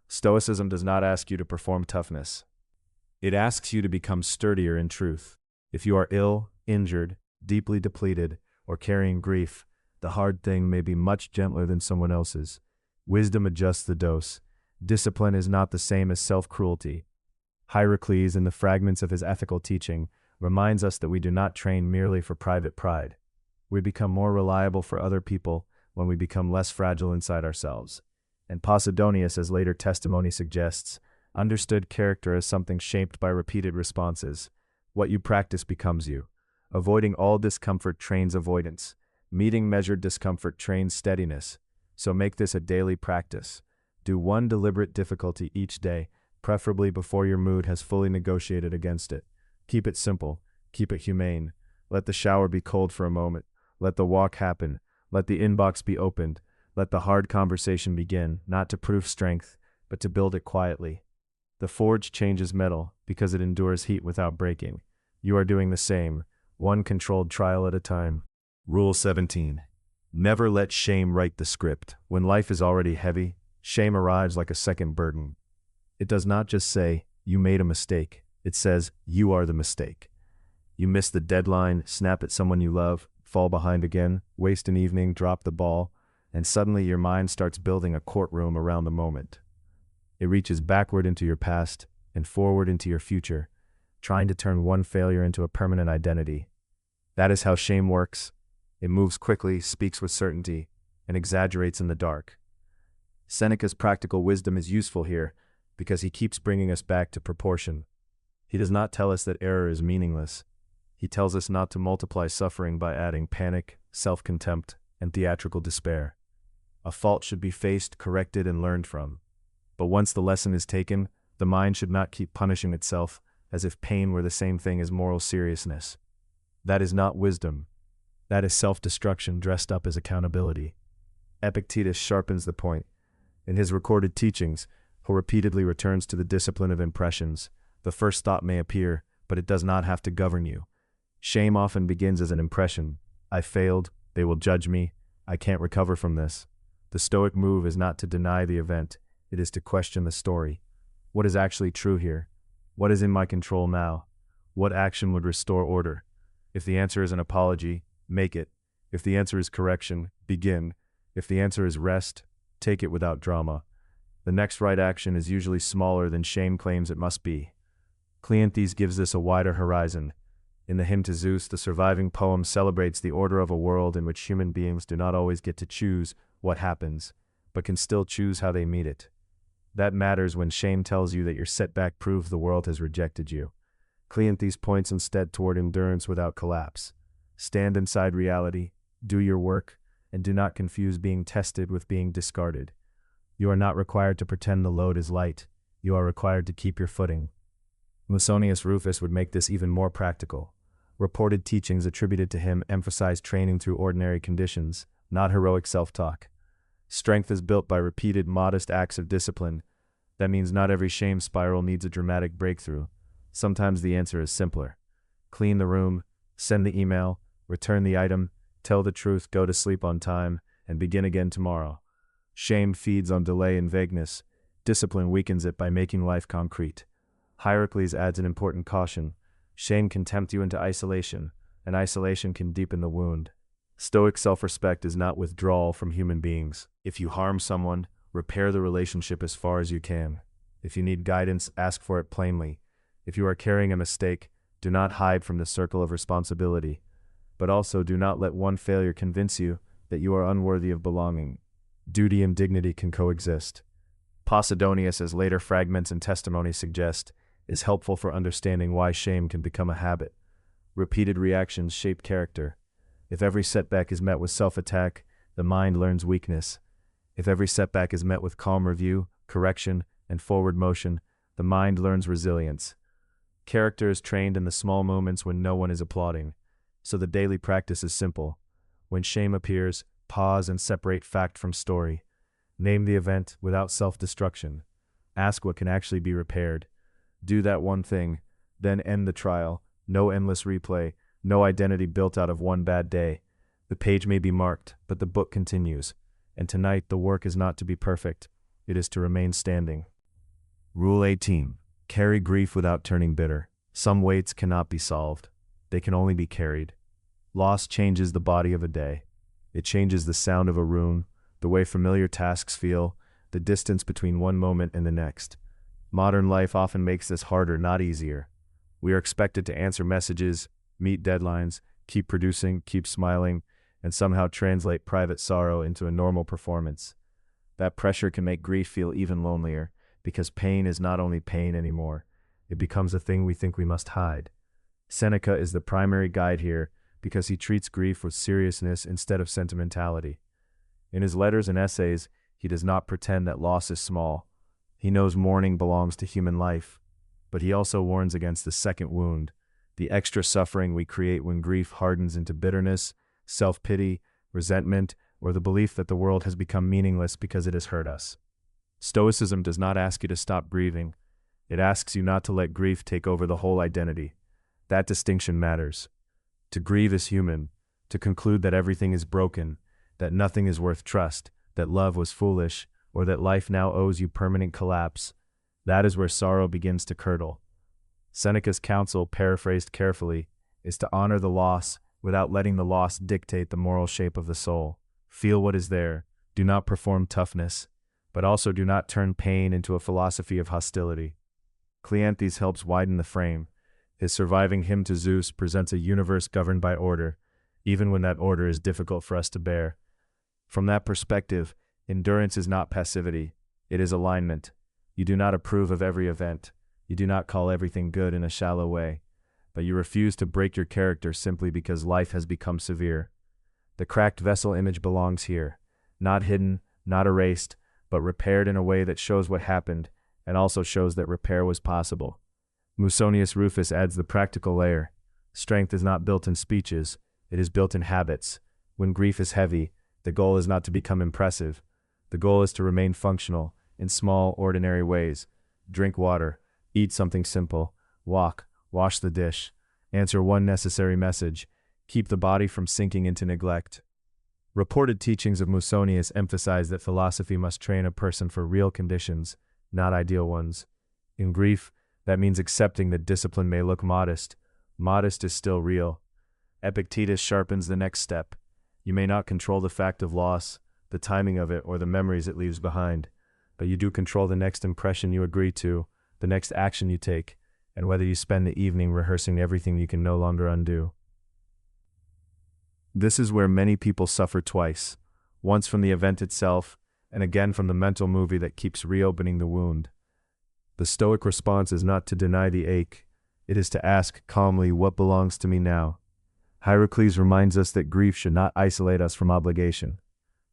Stoicism does not ask you to perform toughness. It asks you to become sturdier in truth. If you are ill, injured, deeply depleted, or carrying grief, the hard thing may be much gentler than someone else's. Wisdom adjusts the dose. Discipline is not the same as self-cruelty. Hierocles, in the fragments of his ethical teaching, reminds us that we do not train merely for private pride. We become more reliable for other people when we become less fragile inside ourselves. And Posidonius, as later testimony suggests, understood character as something shaped by repeated responses. What you practice becomes you. Avoiding all discomfort trains avoidance. Meeting measured discomfort trains steadiness. So make this a daily practice. Do one deliberate difficulty each day, preferably before your mood has fully negotiated against it. Keep it simple. Keep it humane. Let the shower be cold for a moment. Let the walk happen. Let the inbox be opened. Let the hard conversation begin, not to prove strength, but to build it quietly. The forge changes metal because it endures heat without breaking. You are doing the same, one controlled trial at a time. Rule 17. Never let shame write the script. When life is already heavy, shame arrives like a second burden. It does not just say, you made a mistake. It says, you are the mistake. You miss the deadline, snap at someone you love, fall behind again, waste an evening, drop the ball, and suddenly your mind starts building a courtroom around the moment. It reaches backward into your past and forward into your future, trying to turn one failure into a permanent identity. That is how shame works. It moves quickly, speaks with certainty, and exaggerates in the dark. Seneca's practical wisdom is useful here because he keeps bringing us back to proportion. He does not tell us that error is meaningless. He tells us not to multiply suffering by adding panic, self-contempt, and theatrical despair. A fault should be faced, corrected, and learned from. But once the lesson is taken, the mind should not keep punishing itself as if pain were the same thing as moral seriousness. That is not wisdom. That is self-destruction dressed up as accountability. Epictetus sharpens the point. In his recorded teachings, he repeatedly returns to the discipline of impressions. The first thought may appear, but it does not have to govern you. Shame often begins as an impression. I failed, they will judge me, I can't recover from this. The Stoic move is not to deny the event, it is to question the story. What is actually true here? What is in my control now? What action would restore order? If the answer is an apology, make it. If the answer is correction, begin. If the answer is rest, take it without drama. The next right action is usually smaller than shame claims it must be. Cleanthes gives this a wider horizon. In the Hymn to Zeus, the surviving poem celebrates the order of a world in which human beings do not always get to choose what happens, but can still choose how they meet it. That matters when shame tells you that your setback proves the world has rejected you. Cleanthes points instead toward endurance without collapse. Stand inside reality, do your work, and do not confuse being tested with being discarded. You are not required to pretend the load is light. You are required to keep your footing. Musonius Rufus would make this even more practical. Reported teachings attributed to him emphasize training through ordinary conditions, not heroic self-talk. Strength is built by repeated, modest acts of discipline. That means not every shame spiral needs a dramatic breakthrough. Sometimes the answer is simpler. Clean the room, send the email, return the item, tell the truth, go to sleep on time, and begin again tomorrow. Shame feeds on delay and vagueness. Discipline weakens it by making life concrete. Hierocles adds an important caution. Shame can tempt you into isolation. and isolation can deepen the wound. Stoic self-respect is not withdrawal from human beings. If you harm someone, repair the relationship as far as you can. If you need guidance, ask for it plainly. If you are carrying a mistake, do not hide from the circle of responsibility. But also do not let one failure convince you that you are unworthy of belonging. Duty and dignity can coexist. Posidonius, as later fragments and testimonies suggest, is helpful for understanding why shame can become a habit. Repeated reactions shape character. If every setback is met with self-attack, the mind learns weakness. If every setback is met with calm review, correction, and forward motion, the mind learns resilience. Character is trained in the small moments when no one is applauding. So the daily practice is simple. When shame appears, pause and separate fact from story. Name the event without self-destruction. Ask what can actually be repaired. Do that one thing, then end the trial. No endless replay, no identity built out of one bad day. The page may be marked, but the book continues. And tonight the work is not to be perfect, it is to remain standing. Rule 18. Carry grief without turning bitter. Some weights cannot be solved. They can only be carried. Loss changes the body of a day. It changes the sound of a room, the way familiar tasks feel, the distance between one moment and the next. Modern life often makes this harder, not easier. We are expected to answer messages, meet deadlines, keep producing, keep smiling, and somehow translate private sorrow into a normal performance. That pressure can make grief feel even lonelier, because pain is not only pain anymore. It becomes a thing we think we must hide. Seneca is the primary guide here because he treats grief with seriousness instead of sentimentality. In his letters and essays, he does not pretend that loss is small. He knows mourning belongs to human life, but he also warns against the second wound, the extra suffering we create when grief hardens into bitterness, self-pity, resentment, or the belief that the world has become meaningless because it has hurt us. Stoicism does not ask you to stop grieving. It asks you not to let grief take over the whole identity. That distinction matters. To grieve is human. To conclude that everything is broken, that nothing is worth trust, that love was foolish, or that life now owes you permanent collapse, that is where sorrow begins to curdle. Seneca's counsel, paraphrased carefully, is to honor the loss without letting the loss dictate the moral shape of the soul. Feel what is there. Do not perform toughness, but also do not turn pain into a philosophy of hostility. Cleanthes helps widen the frame. His surviving hymn to Zeus presents a universe governed by order, even when that order is difficult for us to bear. From that perspective, endurance is not passivity, it is alignment. You do not approve of every event. You do not call everything good in a shallow way, but you refuse to break your character simply because life has become severe. The cracked vessel image belongs here, not hidden, not erased, but repaired in a way that shows what happened and also shows that repair was possible. Musonius Rufus adds the practical layer. Strength is not built in speeches, it is built in habits. When grief is heavy, the goal is not to become impressive. The goal is to remain functional in small, ordinary ways. Drink water, eat something simple, walk, wash the dish, answer one necessary message, keep the body from sinking into neglect. Reported teachings of Musonius emphasize that philosophy must train a person for real conditions, not ideal ones. In grief, that means accepting that discipline may look modest. Modest is still real. Epictetus sharpens the next step. You may not control the fact of loss, the timing of it, or the memories it leaves behind, but you do control the next impression you agree to, the next action you take, and whether you spend the evening rehearsing everything you can no longer undo. This is where many people suffer twice, once from the event itself, and again from the mental movie that keeps reopening the wound. The Stoic response is not to deny the ache, it is to ask calmly what belongs to me now. Hierocles reminds us that grief should not isolate us from obligation.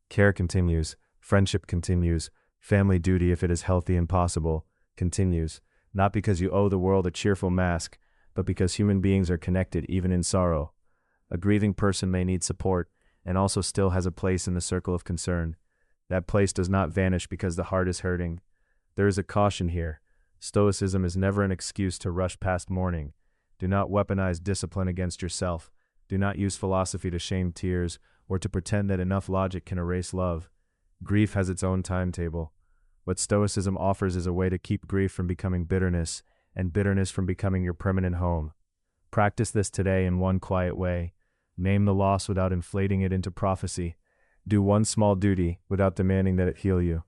Care continues, friendship continues, family duty, if it is healthy and possible, continues, not because you owe the world a cheerful mask, but because human beings are connected even in sorrow. A grieving person may need support, and also still has a place in the circle of concern. That place does not vanish because the heart is hurting. There is a caution here. Stoicism is never an excuse to rush past mourning. Do not weaponize discipline against yourself. Do not use philosophy to shame tears, or to pretend that enough logic can erase love. Grief has its own timetable. What Stoicism offers is a way to keep grief from becoming bitterness, and bitterness from becoming your permanent home. Practice this today in one quiet way. Name the loss without inflating it into prophecy. Do one small duty without demanding that it heal you.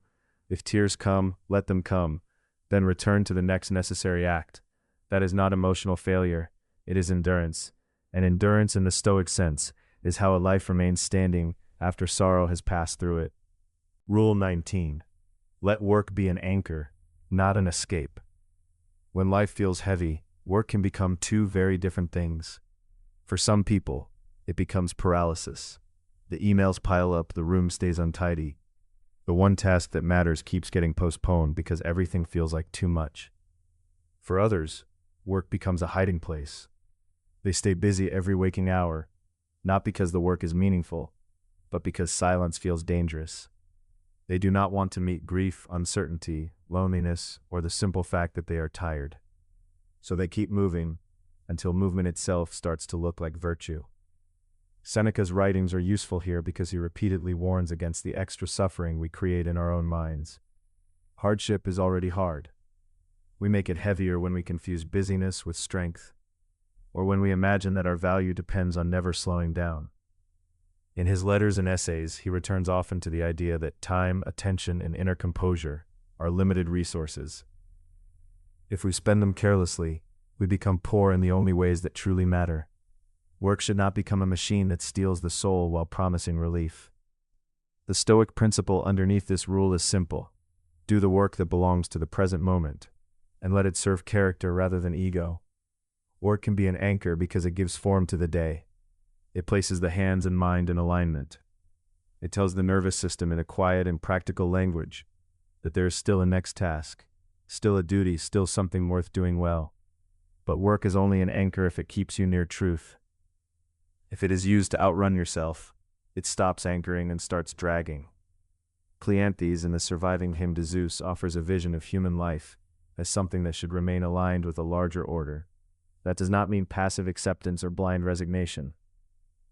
If tears come, let them come. Then return to the next necessary act. That is not emotional failure. It is endurance. And endurance in the Stoic sense is how a life remains standing after sorrow has passed through it. Rule 19. Let work be an anchor, not an escape. When life feels heavy, work can become two very different things. For some people, it becomes paralysis. The emails pile up, the room stays untidy. The one task that matters keeps getting postponed because everything feels like too much. For others, work becomes a hiding place. They stay busy every waking hour, not because the work is meaningful, but because silence feels dangerous. They do not want to meet grief, uncertainty, loneliness, or the simple fact that they are tired. So they keep moving until movement itself starts to look like virtue. Seneca's writings are useful here because he repeatedly warns against the extra suffering we create in our own minds. Hardship is already hard. We make it heavier when we confuse busyness with strength, or when we imagine that our value depends on never slowing down. In his letters and essays, he returns often to the idea that time, attention, and inner composure are limited resources. If we spend them carelessly, we become poor in the only ways that truly matter. Work should not become a machine that steals the soul while promising relief. The Stoic principle underneath this rule is simple. Do the work that belongs to the present moment, and let it serve character rather than ego. Work can be an anchor because it gives form to the day. It places the hands and mind in alignment. It tells the nervous system in a quiet and practical language that there is still a next task, still a duty, still something worth doing well. But work is only an anchor if it keeps you near truth. If it is used to outrun yourself, it stops anchoring and starts dragging. Cleanthes, in the surviving hymn to Zeus, offers a vision of human life as something that should remain aligned with a larger order. That does not mean passive acceptance or blind resignation.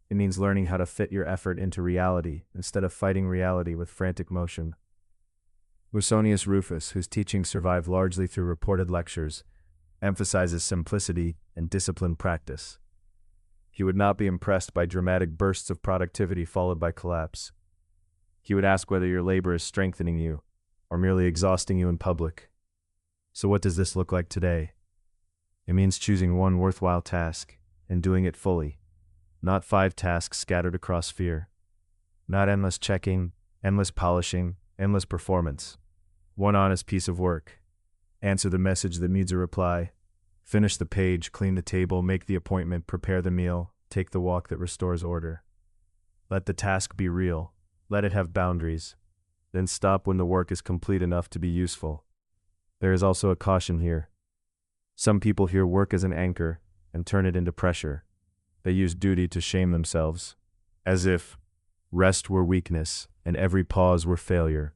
It means learning how to fit your effort into reality instead of fighting reality with frantic motion. Musonius Rufus, whose teachings survive largely through reported lectures, emphasizes simplicity and disciplined practice. He would not be impressed by dramatic bursts of productivity followed by collapse. He would ask whether your labor is strengthening you or merely exhausting you in public. So what does this look like today? It means choosing one worthwhile task and doing it fully, not 5 tasks scattered across fear, not endless checking, endless polishing, endless performance. One honest piece of work. Answer the message that needs a reply. Finish the page, clean the table, make the appointment, prepare the meal, take the walk that restores order. Let the task be real. Let it have boundaries. Then stop when the work is complete enough to be useful. There is also a caution here. Some people hear work as an anchor and turn it into pressure. They use duty to shame themselves, as if rest were weakness and every pause were failure.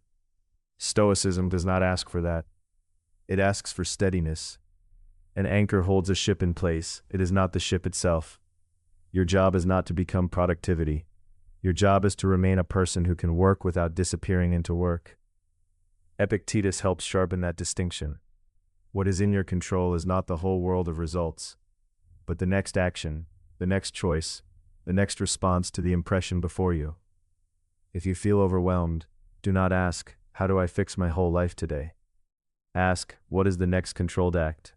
Stoicism does not ask for that. It asks for steadiness. An anchor holds a ship in place. It is not the ship itself. Your job is not to become productivity. Your job is to remain a person who can work without disappearing into work. Epictetus helps sharpen that distinction. What is in your control is not the whole world of results, but the next action, the next choice, the next response to the impression before you. If you feel overwhelmed, do not ask, "How do I fix my whole life today?" Ask, "What is the next controlled act?"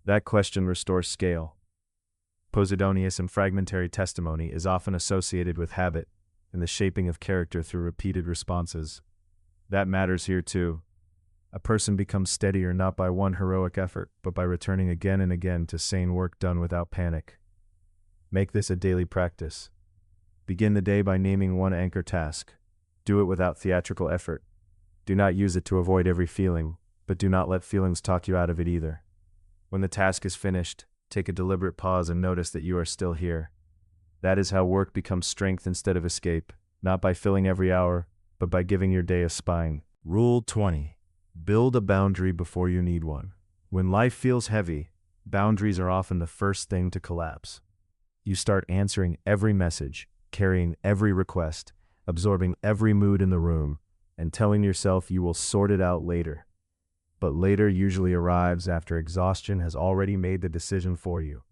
That question restores scale. Posidonius and fragmentary testimony is often associated with habit and the shaping of character through repeated responses. That matters here too. A person becomes steadier not by one heroic effort, but by returning again and again to sane work done without panic. Make this a daily practice. Begin the day by naming one anchor task. Do it without theatrical effort. Do not use it to avoid every feeling, but do not let feelings talk you out of it either. When the task is finished, take a deliberate pause and notice that you are still here. That is how work becomes strength instead of escape, not by filling every hour, but by giving your day a spine. Rule 20. Build a boundary before you need one. When life feels heavy, boundaries are often the first thing to collapse. You start answering every message, carrying every request, absorbing every mood in the room, and telling yourself you will sort it out later. But later usually arrives after exhaustion has already made the decision for you.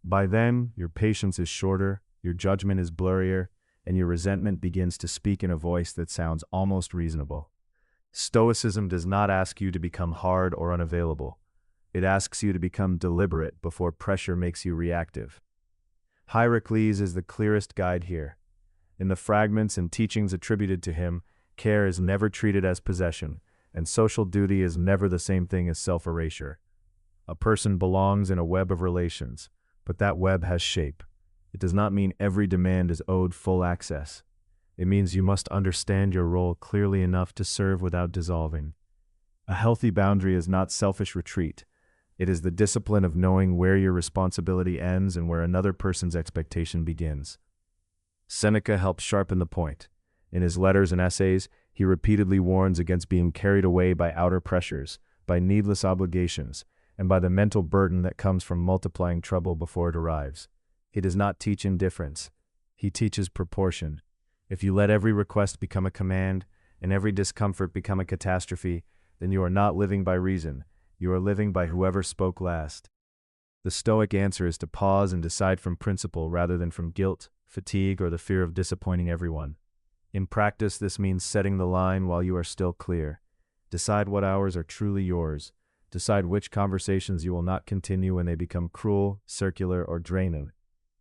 By then, your patience is shorter, your judgment is blurrier, and your resentment begins to speak in a voice that sounds almost reasonable. Stoicism does not ask you to become hard or unavailable. It asks you to become deliberate before pressure makes you reactive. Hierocles is the clearest guide here. In the fragments and teachings attributed to him, care is never treated as possession, and social duty is never the same thing as self-erasure. A person belongs in a web of relations, but that web has shape. It does not mean every demand is owed full access. It means you must understand your role clearly enough to serve without dissolving. A healthy boundary is not selfish retreat. It is the discipline of knowing where your responsibility ends and where another person's expectation begins. Seneca helps sharpen the point. In his letters and essays, he repeatedly warns against being carried away by outer pressures, by needless obligations, and by the mental burden that comes from multiplying trouble before it arrives. He does not teach indifference. He teaches proportion. If you let every request become a command, and every discomfort become a catastrophe, then you are not living by reason. You are living by whoever spoke last. The Stoic answer is to pause and decide from principle rather than from guilt, fatigue, or the fear of disappointing everyone. In practice, this means setting the line while you are still clear. Decide what hours are truly yours. Decide which conversations you will not continue when they become cruel, circular, or draining.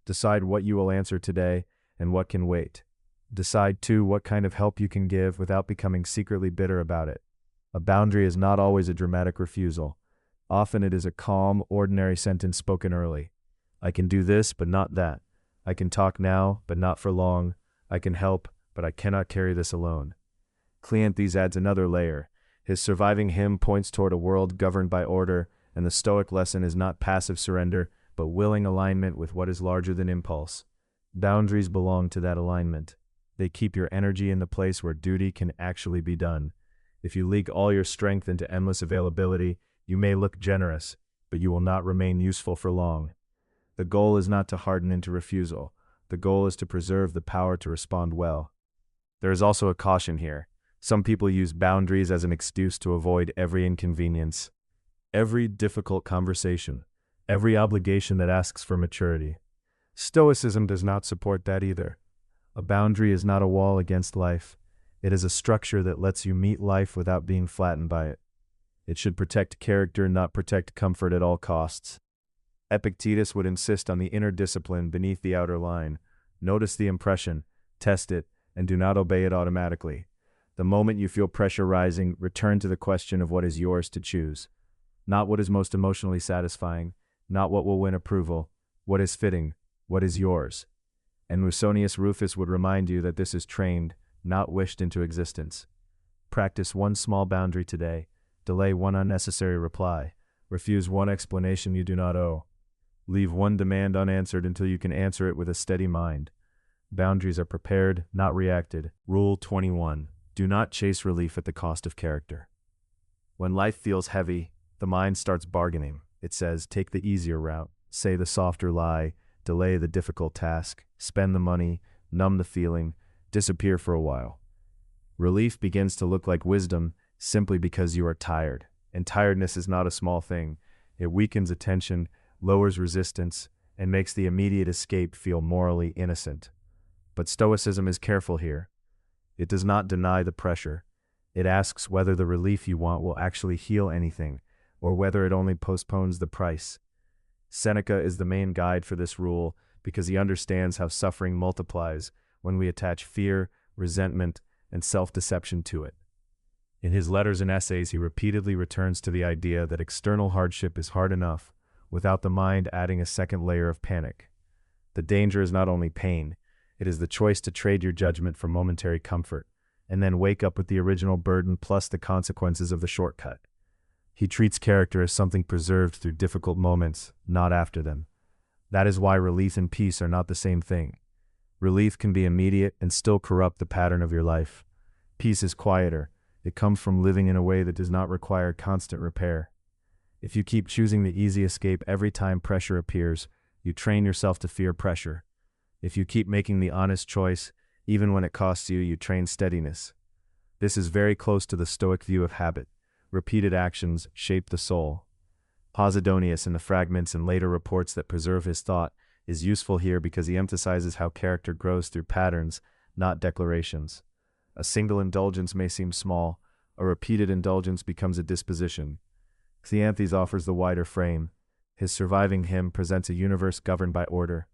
Decide what you will answer today and what can wait. Decide, too, what kind of help you can give without becoming secretly bitter about it. A boundary is not always a dramatic refusal. Often it is a calm, ordinary sentence spoken early. I can do this, but not that. I can talk now, but not for long. I can help, but I cannot carry this alone. Cleanthes adds another layer. His surviving hymn points toward a world governed by order, and the Stoic lesson is not passive surrender, but willing alignment with what is larger than impulse. Boundaries belong to that alignment. They keep your energy in the place where duty can actually be done. If you leak all your strength into endless availability, you may look generous, but you will not remain useful for long. The goal is not to harden into refusal. The goal is to preserve the power to respond well. There is also a caution here. Some people use boundaries as an excuse to avoid every inconvenience, every difficult conversation, every obligation that asks for maturity. Stoicism does not support that either. A boundary is not a wall against life. It is a structure that lets you meet life without being flattened by it. It should protect character, not protect comfort at all costs. Epictetus would insist on the inner discipline beneath the outer line. Notice the impression, test it, and do not obey it automatically. The moment you feel pressure rising, return to the question of what is yours to choose. Not what is most emotionally satisfying, not what will win approval, what is fitting, what is yours. And Musonius Rufus would remind you that this is trained, not wished into existence. Practice one small boundary today. Delay one unnecessary reply. Refuse one explanation you do not owe. Leave one demand unanswered until you can answer it with a steady mind. Boundaries are prepared, not reacted. Rule 21. Do not chase relief at the cost of character. When life feels heavy, the mind starts bargaining. It says, take the easier route, say the softer lie, delay the difficult task, spend the money, numb the feeling, disappear for a while. Relief begins to look like wisdom simply because you are tired. And tiredness is not a small thing. It weakens attention, lowers resistance, and makes the immediate escape feel morally innocent. But Stoicism is careful here. It does not deny the pressure. It asks whether the relief you want will actually heal anything, or whether it only postpones the price. Seneca is the main guide for this rule because he understands how suffering multiplies when we attach fear, resentment, and self-deception to it. In his letters and essays, he repeatedly returns to the idea that external hardship is hard enough without the mind adding a second layer of panic. The danger is not only pain, it is the choice to trade your judgment for momentary comfort, and then wake up with the original burden plus the consequences of the shortcut. He treats character as something preserved through difficult moments, not after them. That is why relief and peace are not the same thing. Relief can be immediate and still corrupt the pattern of your life. Peace is quieter. It comes from living in a way that does not require constant repair. If you keep choosing the easy escape every time pressure appears, you train yourself to fear pressure. If you keep making the honest choice, even when it costs you, you train steadiness. This is very close to the Stoic view of habit. Repeated actions shape the soul. Posidonius, in the fragments and later reports that preserve his thought, is useful here because he emphasizes how character grows through patterns, not declarations. A single indulgence may seem small, a repeated indulgence becomes a disposition. Cleanthes offers the wider frame. His surviving hymn presents a universe governed by order.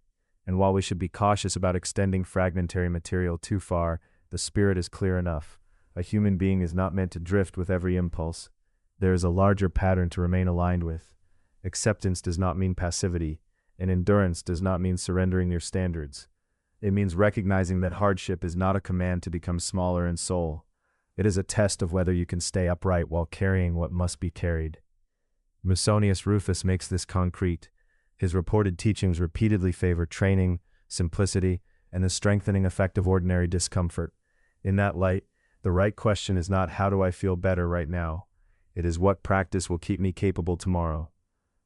And while we should be cautious about extending fragmentary material too far, the spirit is clear enough. A human being is not meant to drift with every impulse. There is a larger pattern to remain aligned with. Acceptance does not mean passivity, and endurance does not mean surrendering your standards. It means recognizing that hardship is not a command to become smaller in soul. It is a test of whether you can stay upright while carrying what must be carried. Musonius Rufus makes this concrete. His reported teachings repeatedly favor training, simplicity, and the strengthening effect of ordinary discomfort. In that light, the right question is not how do I feel better right now? It is what practice will keep me capable tomorrow.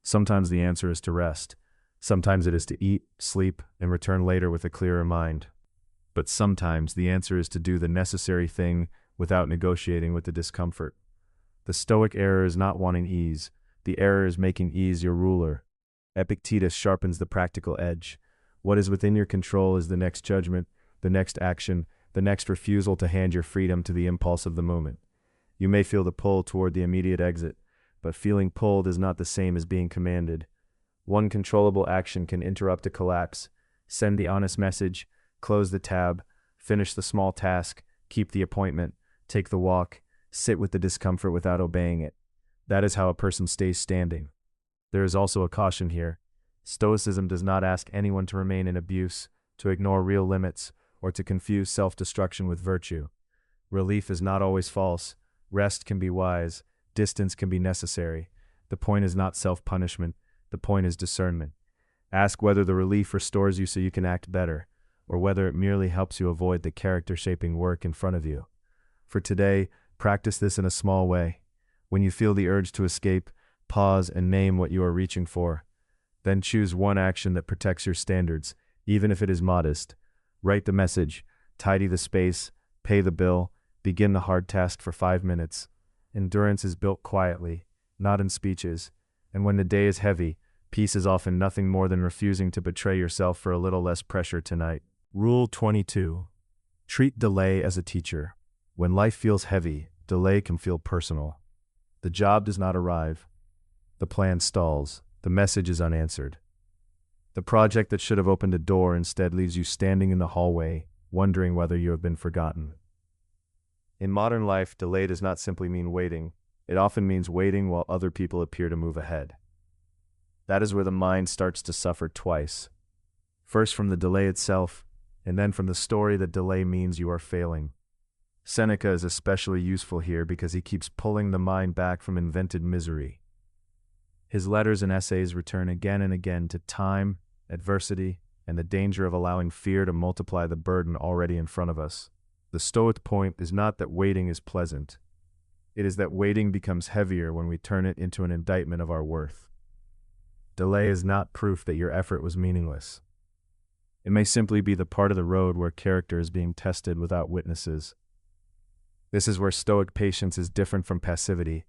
Sometimes the answer is to rest. Sometimes it is to eat, sleep, and return later with a clearer mind. But sometimes the answer is to do the necessary thing without negotiating with the discomfort. The Stoic error is not wanting ease. The error is making ease your ruler. Epictetus sharpens the practical edge. What is within your control is the next judgment, the next action, the next refusal to hand your freedom to the impulse of the moment. You may feel the pull toward the immediate exit, but feeling pulled is not the same as being commanded. One controllable action can interrupt a collapse, send the honest message, close the tab, finish the small task, keep the appointment, take the walk, sit with the discomfort without obeying it. That is how a person stays standing. There is also a caution here. Stoicism does not ask anyone to remain in abuse, to ignore real limits, or to confuse self-destruction with virtue. Relief is not always false. Rest can be wise. Distance can be necessary. The point is not self-punishment. The point is discernment. Ask whether the relief restores you so you can act better, or whether it merely helps you avoid the character-shaping work in front of you. For today, practice this in a small way. When you feel the urge to escape, pause and name what you are reaching for. Then choose one action that protects your standards, even if it is modest. Write the message, tidy the space, pay the bill, begin the hard task for 5 minutes. Endurance is built quietly, not in speeches, and when the day is heavy, peace is often nothing more than refusing to betray yourself for a little less pressure tonight. Rule 22. Treat delay as a teacher. When life feels heavy, delay can feel personal. The job does not arrive. The plan stalls. The message is unanswered. The project that should have opened a door instead leaves you standing in the hallway, wondering whether you have been forgotten. In modern life, delay does not simply mean waiting. It often means waiting while other people appear to move ahead. That is where the mind starts to suffer twice. First from the delay itself, and then from the story that delay means you are failing. Seneca is especially useful here because he keeps pulling the mind back from invented misery. His letters and essays return again and again to time, adversity, and the danger of allowing fear to multiply the burden already in front of us. The Stoic point is not that waiting is pleasant. It is that waiting becomes heavier when we turn it into an indictment of our worth. Delay is not proof that your effort was meaningless. It may simply be the part of the road where character is being tested without witnesses. This is where Stoic patience is different from passivity.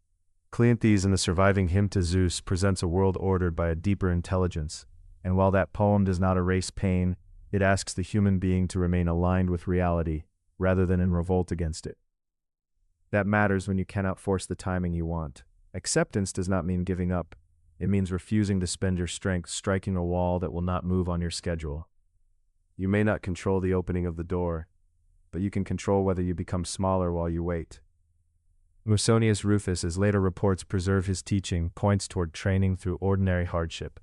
Cleanthes in the surviving hymn to Zeus presents a world ordered by a deeper intelligence, and while that poem does not erase pain, it asks the human being to remain aligned with reality, rather than in revolt against it. That matters when you cannot force the timing you want. Acceptance does not mean giving up. It means refusing to spend your strength striking a wall that will not move on your schedule. You may not control the opening of the door, but you can control whether you become smaller while you wait. Musonius Rufus, as later reports preserve his teaching, points toward training through ordinary hardship.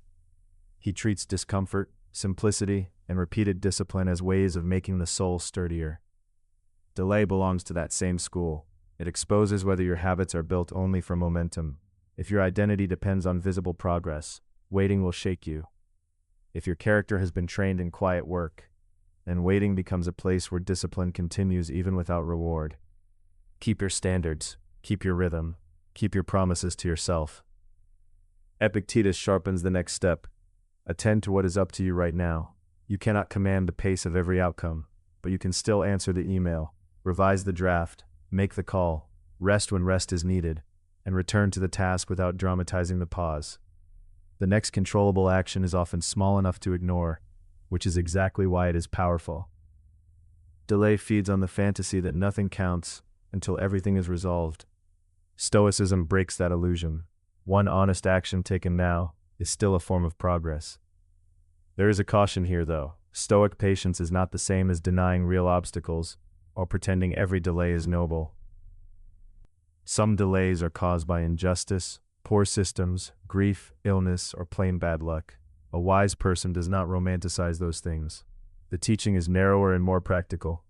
He treats discomfort, simplicity, and repeated discipline as ways of making the soul sturdier. Delay belongs to that same school. It exposes whether your habits are built only for momentum. If your identity depends on visible progress, waiting will shake you. If your character has been trained in quiet work, then waiting becomes a place where discipline continues even without reward. Keep your standards. Keep your rhythm. Keep your promises to yourself. Epictetus sharpens the next step. Attend to what is up to you right now. You cannot command the pace of every outcome, but you can still answer the email, revise the draft, make the call, rest when rest is needed, and return to the task without dramatizing the pause. The next controllable action is often small enough to ignore, which is exactly why it is powerful. Delay feeds on the fantasy that nothing counts until everything is resolved. Stoicism breaks that illusion. One honest action taken now is still a form of progress. There is a caution here, though. Stoic patience is not the same as denying real obstacles or pretending every delay is noble. Some delays are caused by injustice, poor systems, grief, illness, or plain bad luck. A wise person does not romanticize those things. The teaching is narrower and more practical.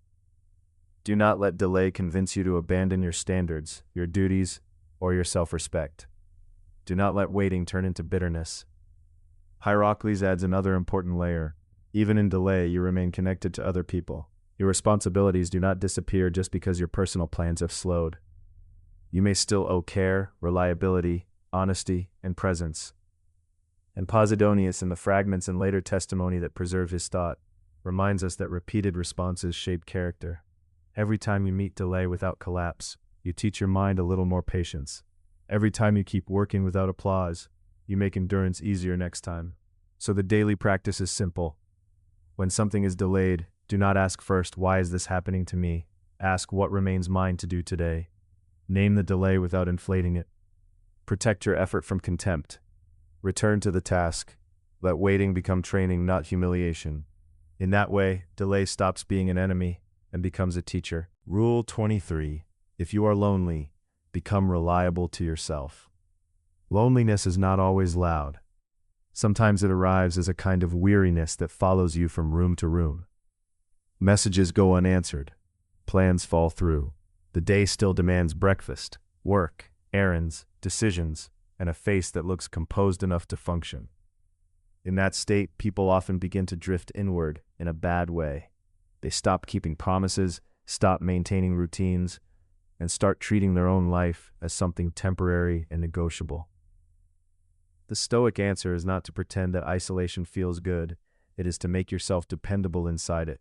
Do not let delay convince you to abandon your standards, your duties, or your self-respect. Do not let waiting turn into bitterness. Hierocles adds another important layer. Even in delay, you remain connected to other people. Your responsibilities do not disappear just because your personal plans have slowed. You may still owe care, reliability, honesty, and presence. And Posidonius, in the fragments and later testimony that preserve his thought, reminds us that repeated responses shape character. Every time you meet delay without collapse, you teach your mind a little more patience. Every time you keep working without applause, you make endurance easier next time. So the daily practice is simple. When something is delayed, do not ask first, why is this happening to me? Ask, what remains mine to do today? Name the delay without inflating it. Protect your effort from contempt. Return to the task. Let waiting become training, not humiliation. In that way, delay stops being an enemy and becomes a teacher. Rule 23. If you are lonely, become reliable to yourself. Loneliness is not always loud. Sometimes it arrives as a kind of weariness that follows you from room to room. Messages go unanswered. Plans fall through. The day still demands breakfast, work, errands, decisions, and a face that looks composed enough to function. In that state, people often begin to drift inward in a bad way. They stop keeping promises, stop maintaining routines, and start treating their own life as something temporary and negotiable. The Stoic answer is not to pretend that isolation feels good, it is to make yourself dependable inside it.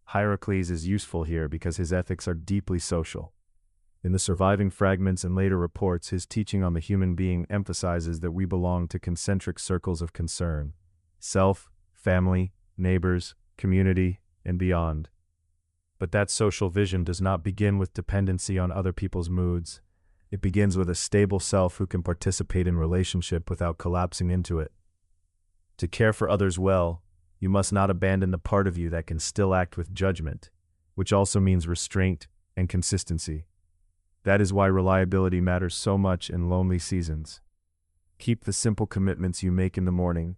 Hierocles is useful here because his ethics are deeply social. In the surviving fragments and later reports, his teaching on the human being emphasizes that we belong to concentric circles of concern: self, family, neighbors, community, and beyond. But that social vision does not begin with dependency on other people's moods. It begins with a stable self who can participate in relationship without collapsing into it. To care for others well, you must not abandon the part of you that can still act with judgment, which also means restraint and consistency. That is why reliability matters so much in lonely seasons. Keep the simple commitments you make in the morning.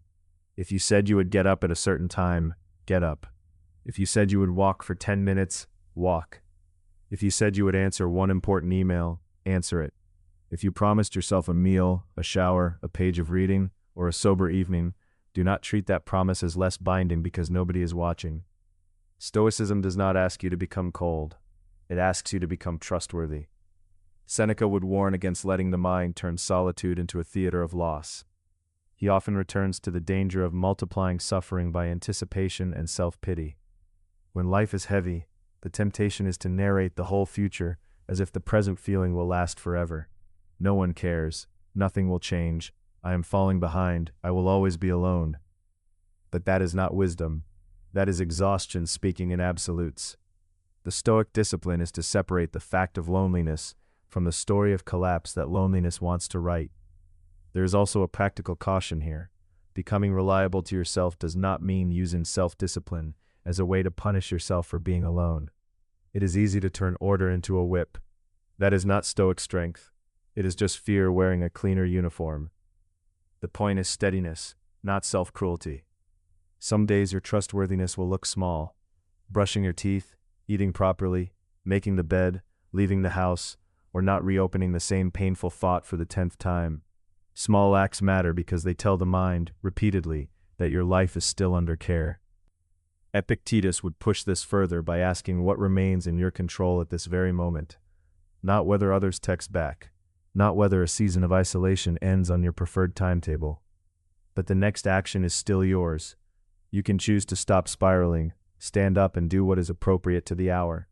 If you said you would get up at a certain time, get up. If you said you would walk for 10 minutes, walk. If you said you would answer one important email, answer it. If you promised yourself a meal, a shower, a page of reading, or a sober evening, do not treat that promise as less binding because nobody is watching. Stoicism does not ask you to become cold. It asks you to become trustworthy. Seneca would warn against letting the mind turn solitude into a theater of loss. He often returns to the danger of multiplying suffering by anticipation and self-pity. When life is heavy, the temptation is to narrate the whole future as if the present feeling will last forever. No one cares. Nothing will change. I am falling behind. I will always be alone. But that is not wisdom. That is exhaustion speaking in absolutes. The Stoic discipline is to separate the fact of loneliness from the story of collapse that loneliness wants to write. There is also a practical caution here. Becoming reliable to yourself does not mean using self-discipline as a way to punish yourself for being alone. It is easy to turn order into a whip. That is not Stoic strength. It is just fear wearing a cleaner uniform. The point is steadiness, not self-cruelty. Some days your trustworthiness will look small. Brushing your teeth, eating properly, making the bed, leaving the house, or not reopening the same painful thought for the 10th time. Small acts matter because they tell the mind, repeatedly, that your life is still under care. Epictetus would push this further by asking what remains in your control at this very moment. Not whether others text back. Not whether a season of isolation ends on your preferred timetable. But the next action is still yours. You can choose to stop spiraling, stand up and do what is appropriate to the hour.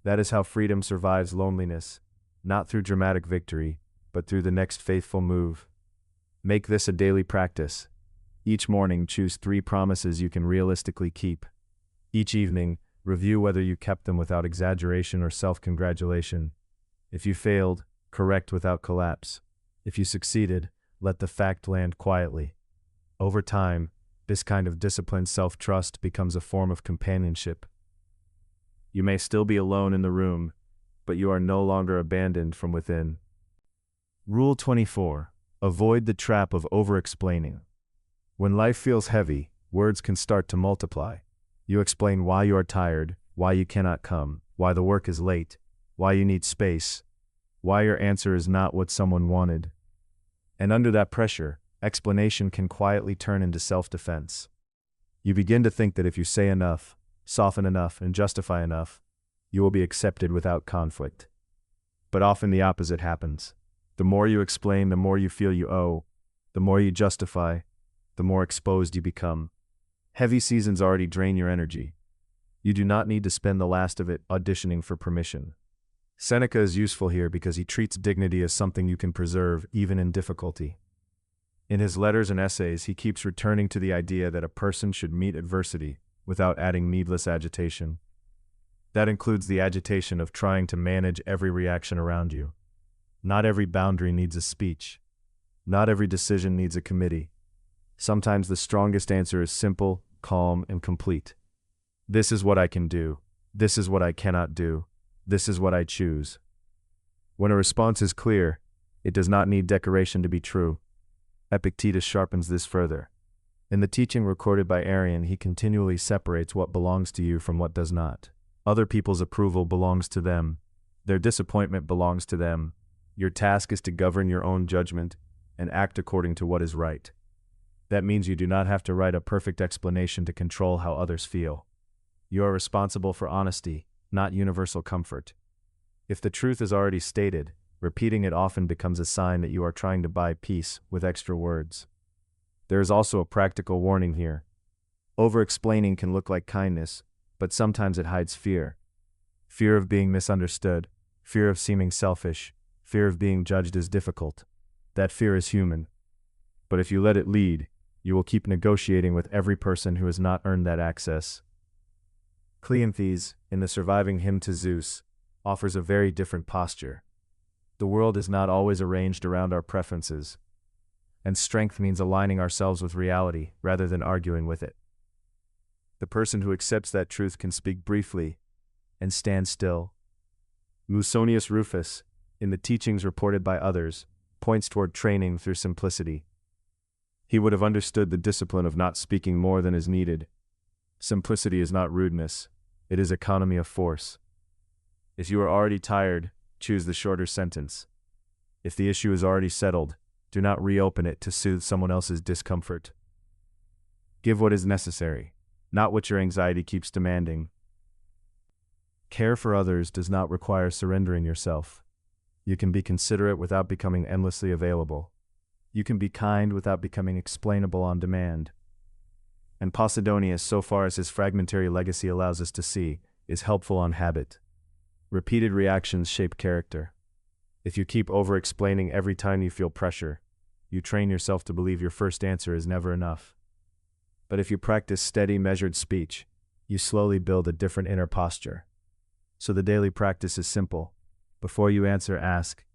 That is how freedom survives loneliness, not through dramatic victory, but through the next faithful move. Make this a daily practice. Each morning, choose 3 promises you can realistically keep. Each evening, review whether you kept them without exaggeration or self-congratulation. If you failed, correct without collapse. If you succeeded, let the fact land quietly. Over time, this kind of disciplined self-trust becomes a form of companionship. You may still be alone in the room, but you are no longer abandoned from within. Rule 24. Avoid the trap of over-explaining. When life feels heavy, words can start to multiply. You explain why you are tired, why you cannot come, why the work is late, why you need space, why your answer is not what someone wanted. And under that pressure, explanation can quietly turn into self-defense. You begin to think that if you say enough, soften enough, and justify enough, you will be accepted without conflict. But often the opposite happens. The more you explain, the more you feel you owe. The more you justify, the more exposed you become. Heavy seasons already drain your energy. You do not need to spend the last of it auditioning for permission. Seneca is useful here because he treats dignity as something you can preserve even in difficulty. In his letters and essays, he keeps returning to the idea that a person should meet adversity without adding needless agitation. That includes the agitation of trying to manage every reaction around you. Not every boundary needs a speech. Not every decision needs a committee. Sometimes the strongest answer is simple, calm, and complete. This is what I can do. This is what I cannot do. This is what I choose. When a response is clear, it does not need decoration to be true. Epictetus sharpens this further. In the teaching recorded by Arrian, he continually separates what belongs to you from what does not. Other people's approval belongs to them. Their disappointment belongs to them. Your task is to govern your own judgment and act according to what is right. That means you do not have to write a perfect explanation to control how others feel. You are responsible for honesty, not universal comfort. If the truth is already stated, repeating it often becomes a sign that you are trying to buy peace with extra words. There is also a practical warning here. Over-explaining can look like kindness, but sometimes it hides fear. Fear of being misunderstood, fear of seeming selfish, fear of being judged as difficult. That fear is human. But if you let it lead, you will keep negotiating with every person who has not earned that access. Cleanthes, in the surviving hymn to Zeus, offers a very different posture. The world is not always arranged around our preferences, and strength means aligning ourselves with reality rather than arguing with it. The person who accepts that truth can speak briefly and stand still. Musonius Rufus, in the teachings reported by others, points toward training through simplicity. He would have understood the discipline of not speaking more than is needed. Simplicity is not rudeness, it is economy of force. If you are already tired, choose the shorter sentence. If the issue is already settled, do not reopen it to soothe someone else's discomfort. Give what is necessary, not what your anxiety keeps demanding. Care for others does not require surrendering yourself. You can be considerate without becoming endlessly available. You can be kind without becoming explainable on demand. And Posidonius, so far as his fragmentary legacy allows us to see, is helpful on habit. Repeated reactions shape character. If you keep over-explaining every time you feel pressure, you train yourself to believe your first answer is never enough. But if you practice steady, measured speech, you slowly build a different inner posture. So the daily practice is simple. Before you answer, ask,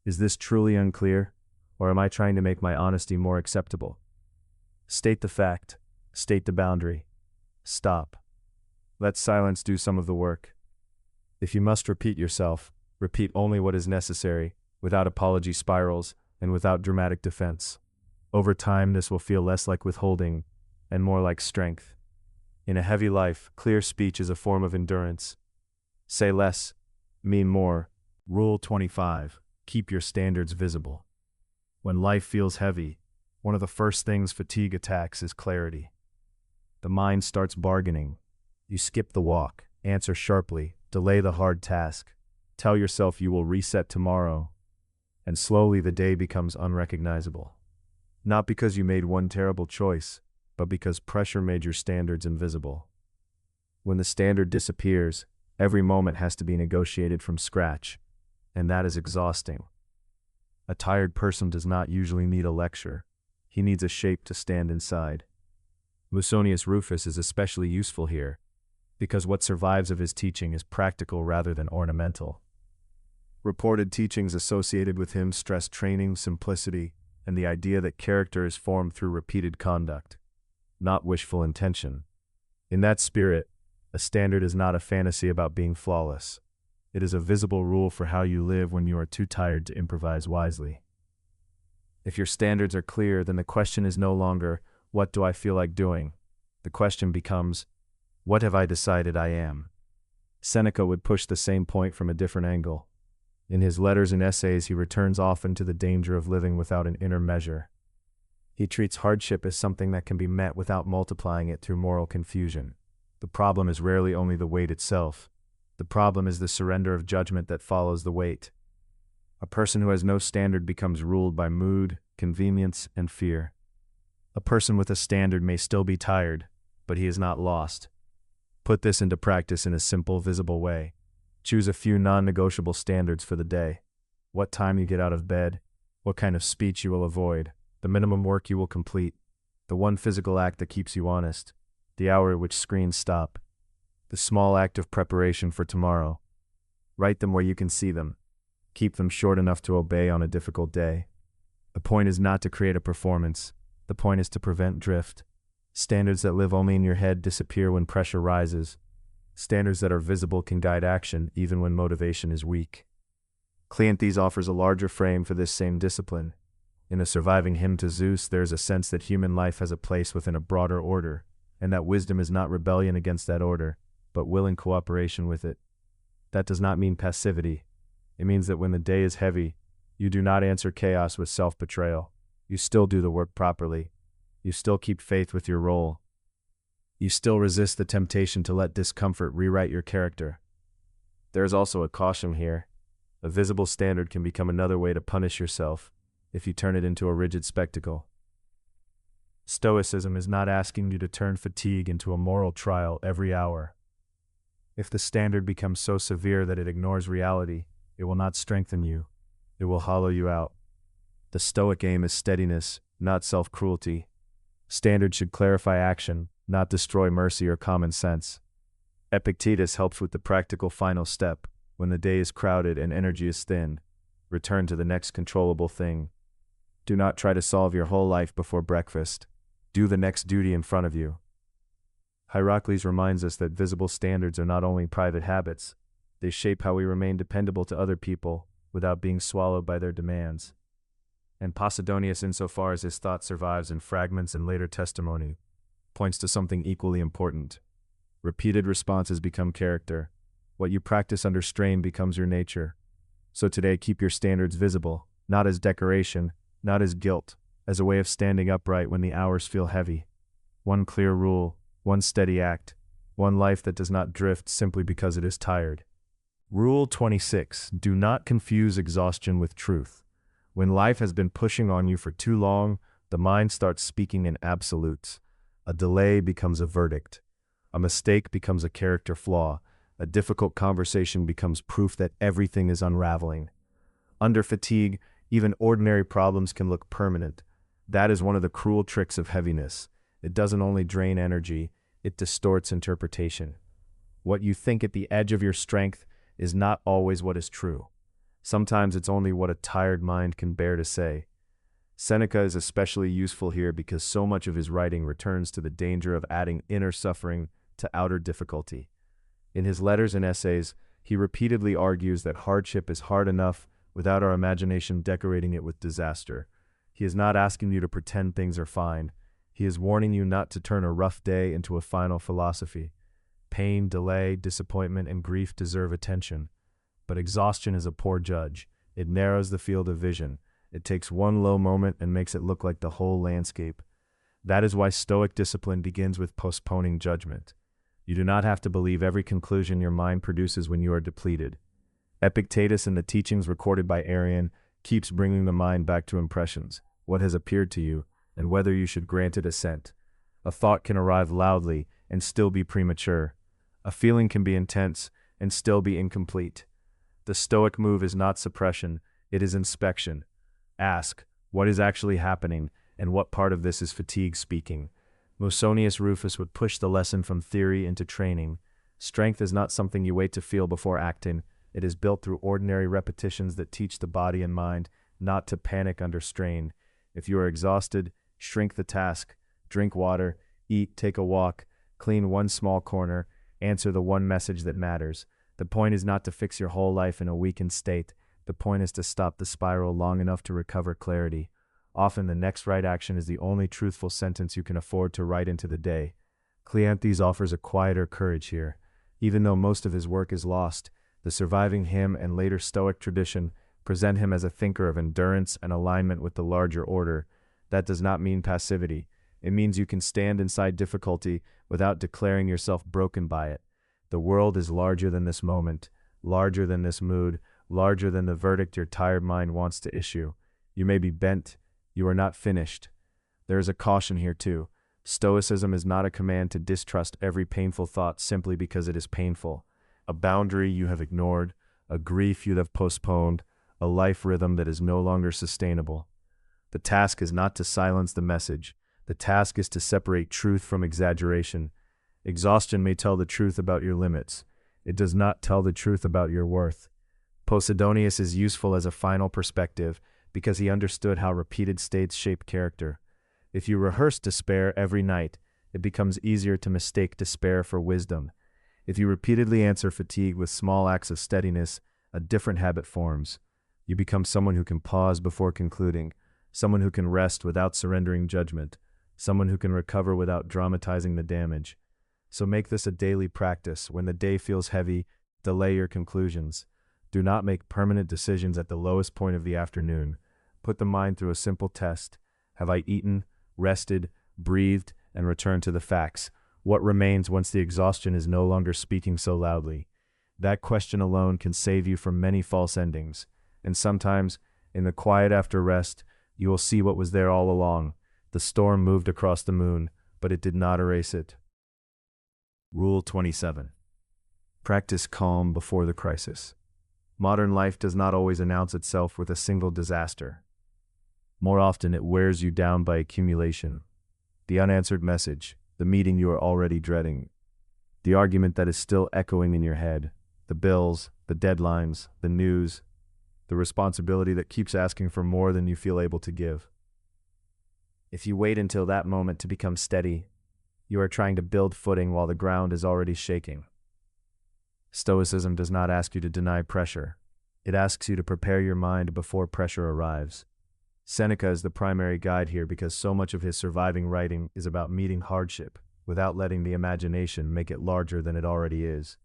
is this truly unclear, or am I trying to make my honesty more acceptable? State the fact, state the boundary. Stop. Let silence do some of the work. If you must repeat yourself, repeat only what is necessary, without apology spirals, and without dramatic defense. Over time, this will feel less like withholding, and more like strength. In a heavy life, clear speech is a form of endurance. Say less, mean more. Rule 25. Keep your standards visible. When life feels heavy, one of the first things fatigue attacks is clarity. The mind starts bargaining. You skip the walk, answer sharply, delay the hard task, tell yourself you will reset tomorrow, and slowly the day becomes unrecognizable. Not because you made one terrible choice, but because pressure made your standards invisible. When the standard disappears, every moment has to be negotiated from scratch, and that is exhausting. A tired person does not usually need a lecture. He needs a shape to stand inside. Musonius Rufus is especially useful here, because what survives of his teaching is practical rather than ornamental. Reported teachings associated with him stress training, simplicity, and the idea that character is formed through repeated conduct, not wishful intention. In that spirit, a standard is not a fantasy about being flawless. It is a visible rule for how you live when you are too tired to improvise wisely. If your standards are clear, then the question is no longer, what do I feel like doing? The question becomes, what have I decided I am? Seneca would push the same point from a different angle. In his letters and essays, he returns often to the danger of living without an inner measure. He treats hardship as something that can be met without multiplying it through moral confusion. The problem is rarely only the weight itself. The problem is the surrender of judgment that follows the weight. A person who has no standard becomes ruled by mood, convenience, and fear. A person with a standard may still be tired, but he is not lost. Put this into practice in a simple, visible way. Choose a few non-negotiable standards for the day. What time you get out of bed, what kind of speech you will avoid, the minimum work you will complete, the one physical act that keeps you honest, the hour at which screens stop, the small act of preparation for tomorrow. Write them where you can see them. Keep them short enough to obey on a difficult day. The point is not to create a performance. The point is to prevent drift. Standards that live only in your head disappear when pressure rises. Standards that are visible can guide action even when motivation is weak. Cleanthes offers a larger frame for this same discipline. In a surviving hymn to Zeus, there is a sense that human life has a place within a broader order, and that wisdom is not rebellion against that order, but willing cooperation with it. That does not mean passivity. It means that when the day is heavy, you do not answer chaos with self-betrayal. You still do the work properly. You still keep faith with your role. You still resist the temptation to let discomfort rewrite your character. There is also a caution here. A visible standard can become another way to punish yourself if you turn it into a rigid spectacle. Stoicism is not asking you to turn fatigue into a moral trial every hour. If the standard becomes so severe that it ignores reality, it will not strengthen you. It will hollow you out. The Stoic aim is steadiness, not self-cruelty. Standards should clarify action, not destroy mercy or common sense. Epictetus helps with the practical final step. When the day is crowded and energy is thin, return to the next controllable thing. Do not try to solve your whole life before breakfast. Do the next duty in front of you. Hierocles reminds us that visible standards are not only private habits, they shape how we remain dependable to other people without being swallowed by their demands. And Posidonius, insofar as his thought survives in fragments and later testimony, points to something equally important. Repeated responses become character. What you practice under strain becomes your nature. So today, keep your standards visible, not as decoration, not as guilt, as a way of standing upright when the hours feel heavy. One clear rule, one steady act, one life that does not drift simply because it is tired. Rule 26. Do not confuse exhaustion with truth. When life has been pushing on you for too long, the mind starts speaking in absolutes. A delay becomes a verdict. A mistake becomes a character flaw. A difficult conversation becomes proof that everything is unraveling. Under fatigue, even ordinary problems can look permanent. That is one of the cruel tricks of heaviness. It doesn't only drain energy, it distorts interpretation. What you think at the edge of your strength is not always what is true. Sometimes it's only what a tired mind can bear to say. Seneca is especially useful here because so much of his writing returns to the danger of adding inner suffering to outer difficulty. In his letters and essays, he repeatedly argues that hardship is hard enough without our imagination decorating it with disaster. He is not asking you to pretend things are fine. He is warning you not to turn a rough day into a final philosophy. Pain, delay, disappointment, and grief deserve attention. But exhaustion is a poor judge. It narrows the field of vision. It takes one low moment and makes it look like the whole landscape. That is why Stoic discipline begins with postponing judgment. You do not have to believe every conclusion your mind produces when you are depleted. Epictetus in the teachings recorded by Arrian keeps bringing the mind back to impressions, what has appeared to you, and whether you should grant it assent. A thought can arrive loudly and still be premature. A feeling can be intense and still be incomplete. The Stoic move is not suppression, it is inspection. Ask, what is actually happening, and what part of this is fatigue speaking. Musonius Rufus would push the lesson from theory into training. Strength is not something you wait to feel before acting. It is built through ordinary repetitions that teach the body and mind not to panic under strain. If you are exhausted, shrink the task, drink water, eat, take a walk, clean one small corner, answer the one message that matters. The point is not to fix your whole life in a weakened state. The point is to stop the spiral long enough to recover clarity. Often the next right action is the only truthful sentence you can afford to write into the day. Cleanthes offers a quieter courage here. Even though most of his work is lost, the surviving hymn and later Stoic tradition present him as a thinker of endurance and alignment with the larger order. That does not mean passivity. It means you can stand inside difficulty without declaring yourself broken by it. The world is larger than this moment, larger than this mood, larger than the verdict your tired mind wants to issue. You may be bent. You are not finished. There is a caution here too. Stoicism is not a command to distrust every painful thought simply because it is painful. A boundary you have ignored, a grief you have postponed, a life rhythm that is no longer sustainable. The task is not to silence the message. The task is to separate truth from exaggeration. Exhaustion may tell the truth about your limits. It does not tell the truth about your worth. Posidonius is useful as a final perspective because he understood how repeated states shape character. If you rehearse despair every night, it becomes easier to mistake despair for wisdom. If you repeatedly answer fatigue with small acts of steadiness, a different habit forms. You become someone who can pause before concluding, someone who can rest without surrendering judgment, someone who can recover without dramatizing the damage. So make this a daily practice. When the day feels heavy, delay your conclusions. Do not make permanent decisions at the lowest point of the afternoon. Put the mind through a simple test. Have I eaten, rested, breathed, and returned to the facts? What remains once the exhaustion is no longer speaking so loudly? That question alone can save you from many false endings. And sometimes, in the quiet after rest, you will see what was there all along. The storm moved across the moon, but it did not erase it. Rule 27. Practice calm before the crisis. Modern life does not always announce itself with a single disaster. More often, it wears you down by accumulation. The unanswered message, the meeting you are already dreading, the argument that is still echoing in your head, the bills, the deadlines, the news, the responsibility that keeps asking for more than you feel able to give. If you wait until that moment to become steady, you are trying to build footing while the ground is already shaking. Stoicism does not ask you to deny pressure. It asks you to prepare your mind before pressure arrives. Seneca is the primary guide here because so much of his surviving writing is about meeting hardship without letting the imagination make it larger than it already is.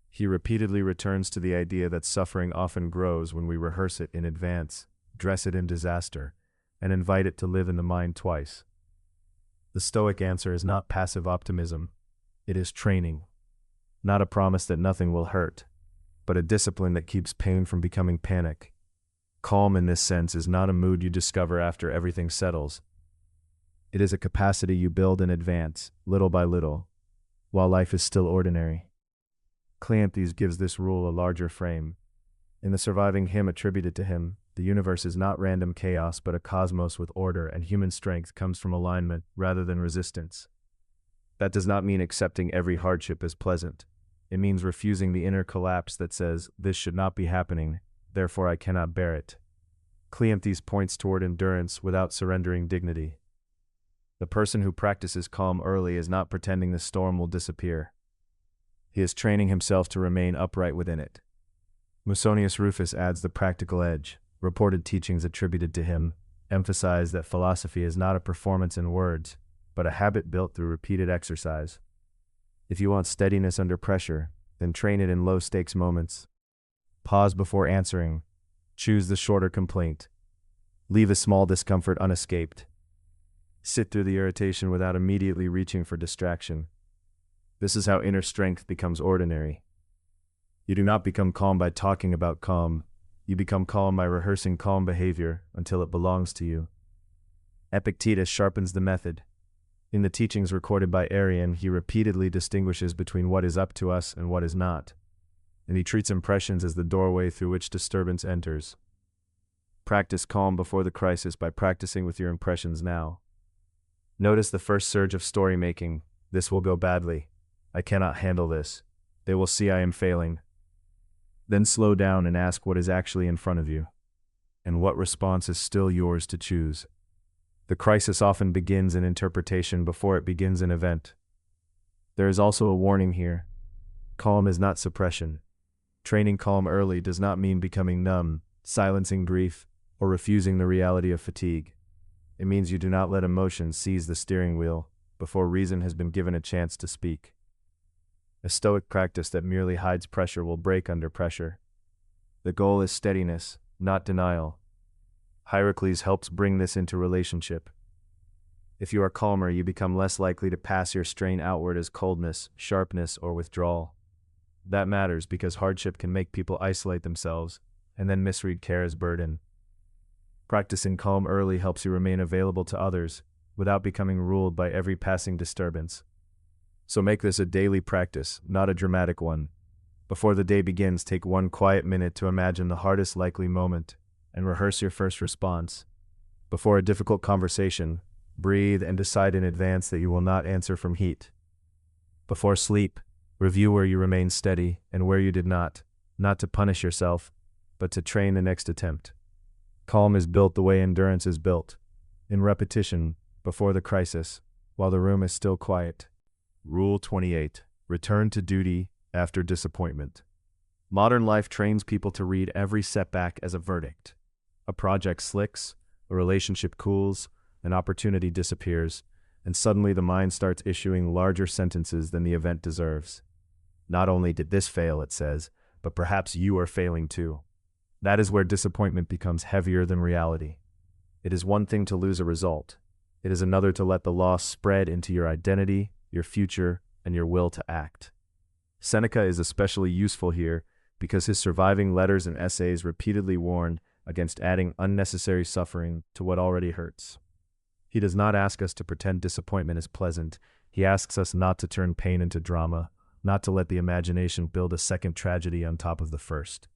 He repeatedly returns to the idea that suffering often grows when we rehearse it in advance, dress it in disaster, and invite it to live in the mind twice. The Stoic answer is not passive optimism. It is training. Not a promise that nothing will hurt, but a discipline that keeps pain from becoming panic. Calm in this sense is not a mood you discover after everything settles. It is a capacity you build in advance, little by little, while life is still ordinary. Cleanthes gives this rule a larger frame. In the surviving hymn attributed to him, the universe is not random chaos but a cosmos with order, and human strength comes from alignment rather than resistance. That does not mean accepting every hardship as pleasant. It means refusing the inner collapse that says, "This should not be happening, therefore I cannot bear it." Cleanthes points toward endurance without surrendering dignity. The person who practices calm early is not pretending the storm will disappear. He is training himself to remain upright within it. Musonius Rufus adds the practical edge. Reported teachings attributed to him emphasize that philosophy is not a performance in words, but a habit built through repeated exercise. If you want steadiness under pressure, then train it in low-stakes moments. Pause before answering. Choose the shorter complaint. Leave a small discomfort unescaped. Sit through the irritation without immediately reaching for distraction. This is how inner strength becomes ordinary. You do not become calm by talking about calm. You become calm by rehearsing calm behavior until it belongs to you. Epictetus sharpens the method. In the teachings recorded by Arrian, he repeatedly distinguishes between what is up to us and what is not, and he treats impressions as the doorway through which disturbance enters. Practice calm before the crisis by practicing with your impressions now. Notice the first surge of story making. This will go badly. I cannot handle this. They will see I am failing. Then slow down and ask what is actually in front of you, and what response is still yours to choose. The crisis often begins in interpretation before it begins an event. There is also a warning here. Calm is not suppression. Training calm early does not mean becoming numb, silencing grief, or refusing the reality of fatigue. It means you do not let emotion seize the steering wheel before reason has been given a chance to speak. A stoic practice that merely hides pressure will break under pressure. The goal is steadiness, not denial. Hierocles helps bring this into relationship. If you are calmer, you become less likely to pass your strain outward as coldness, sharpness, or withdrawal. That matters because hardship can make people isolate themselves and then misread care as burden. Practicing calm early helps you remain available to others without becoming ruled by every passing disturbance. So make this a daily practice, not a dramatic one. Before the day begins, take one quiet minute to imagine the hardest likely moment and rehearse your first response. Before a difficult conversation, breathe and decide in advance that you will not answer from heat. Before sleep, review where you remained steady and where you did not to punish yourself, but to train the next attempt. Calm is built the way endurance is built, in repetition, before the crisis, while the room is still quiet. Rule 28. Return to duty after disappointment. Modern life trains people to read every setback as a verdict. A project slicks, a relationship cools, an opportunity disappears, and suddenly the mind starts issuing larger sentences than the event deserves. Not only did this fail, it says, but perhaps you are failing too. That is where disappointment becomes heavier than reality. It is one thing to lose a result. It is another to let the loss spread into your identity, your future, and your will to act. Seneca is especially useful here because his surviving letters and essays repeatedly warn against adding unnecessary suffering to what already hurts. He does not ask us to pretend disappointment is pleasant. He asks us not to turn pain into drama, not to let the imagination build a second tragedy on top of the first.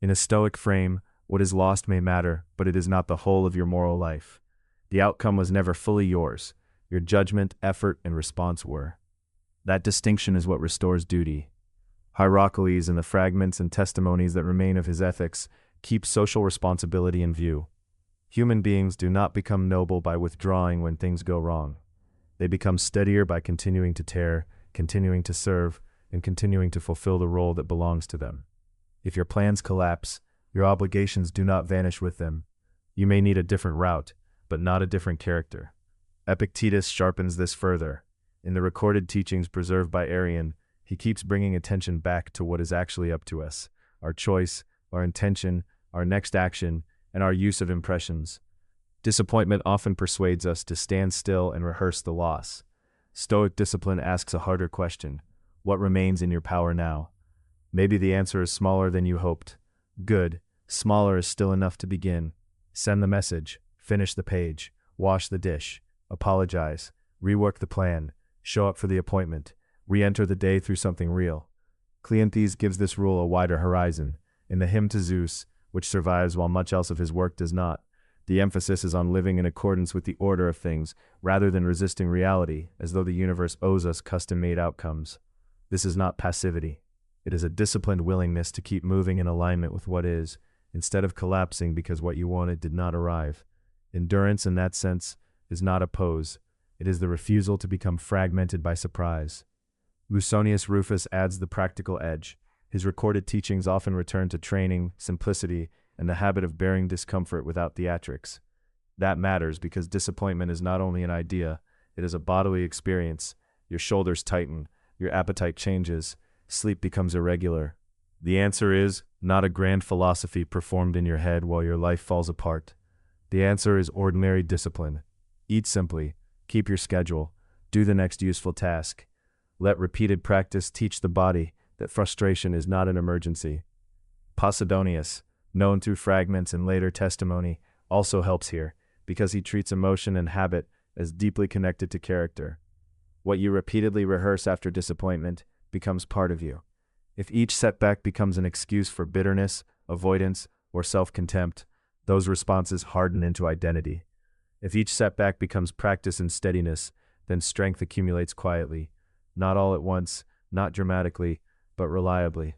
In a stoic frame, what is lost may matter, but it is not the whole of your moral life. The outcome was never fully yours. Your judgment, effort, and response were. That distinction is what restores duty. Hierocles and the fragments and testimonies that remain of his ethics keep social responsibility in view. Human beings do not become noble by withdrawing when things go wrong. They become steadier by continuing to tear, continuing to serve, and continuing to fulfill the role that belongs to them. If your plans collapse, your obligations do not vanish with them. You may need a different route, but not a different character. Epictetus sharpens this further. In the recorded teachings preserved by Arrian, he keeps bringing attention back to what is actually up to us, our choice, our intention, our next action, and our use of impressions. Disappointment often persuades us to stand still and rehearse the loss. Stoic discipline asks a harder question. What remains in your power now? Maybe the answer is smaller than you hoped. Good. Smaller is still enough to begin. Send the message. Finish the page. Wash the dish. Apologize. Rework the plan. Show up for the appointment. Re-enter the day through something real. Cleanthes gives this rule a wider horizon. In the hymn to Zeus, which survives while much else of his work does not, the emphasis is on living in accordance with the order of things, rather than resisting reality, as though the universe owes us custom-made outcomes. This is not passivity. It is a disciplined willingness to keep moving in alignment with what is, instead of collapsing because what you wanted did not arrive. Endurance, in that sense, is not a pose. It is the refusal to become fragmented by surprise. Musonius Rufus adds the practical edge. His recorded teachings often return to training, simplicity, and the habit of bearing discomfort without theatrics. That matters because disappointment is not only an idea, it is a bodily experience. Your shoulders tighten, your appetite changes, sleep becomes irregular. The answer is not a grand philosophy performed in your head while your life falls apart. The answer is ordinary discipline. Eat simply, keep your schedule, do the next useful task. Let repeated practice teach the body that frustration is not an emergency. Posidonius, known through fragments and later testimony, also helps here, because he treats emotion and habit as deeply connected to character. What you repeatedly rehearse after disappointment becomes part of you. If each setback becomes an excuse for bitterness, avoidance, or self-contempt, Those responses harden into identity. If each setback becomes practice and steadiness, then strength accumulates quietly, not all at once, not dramatically, but reliably.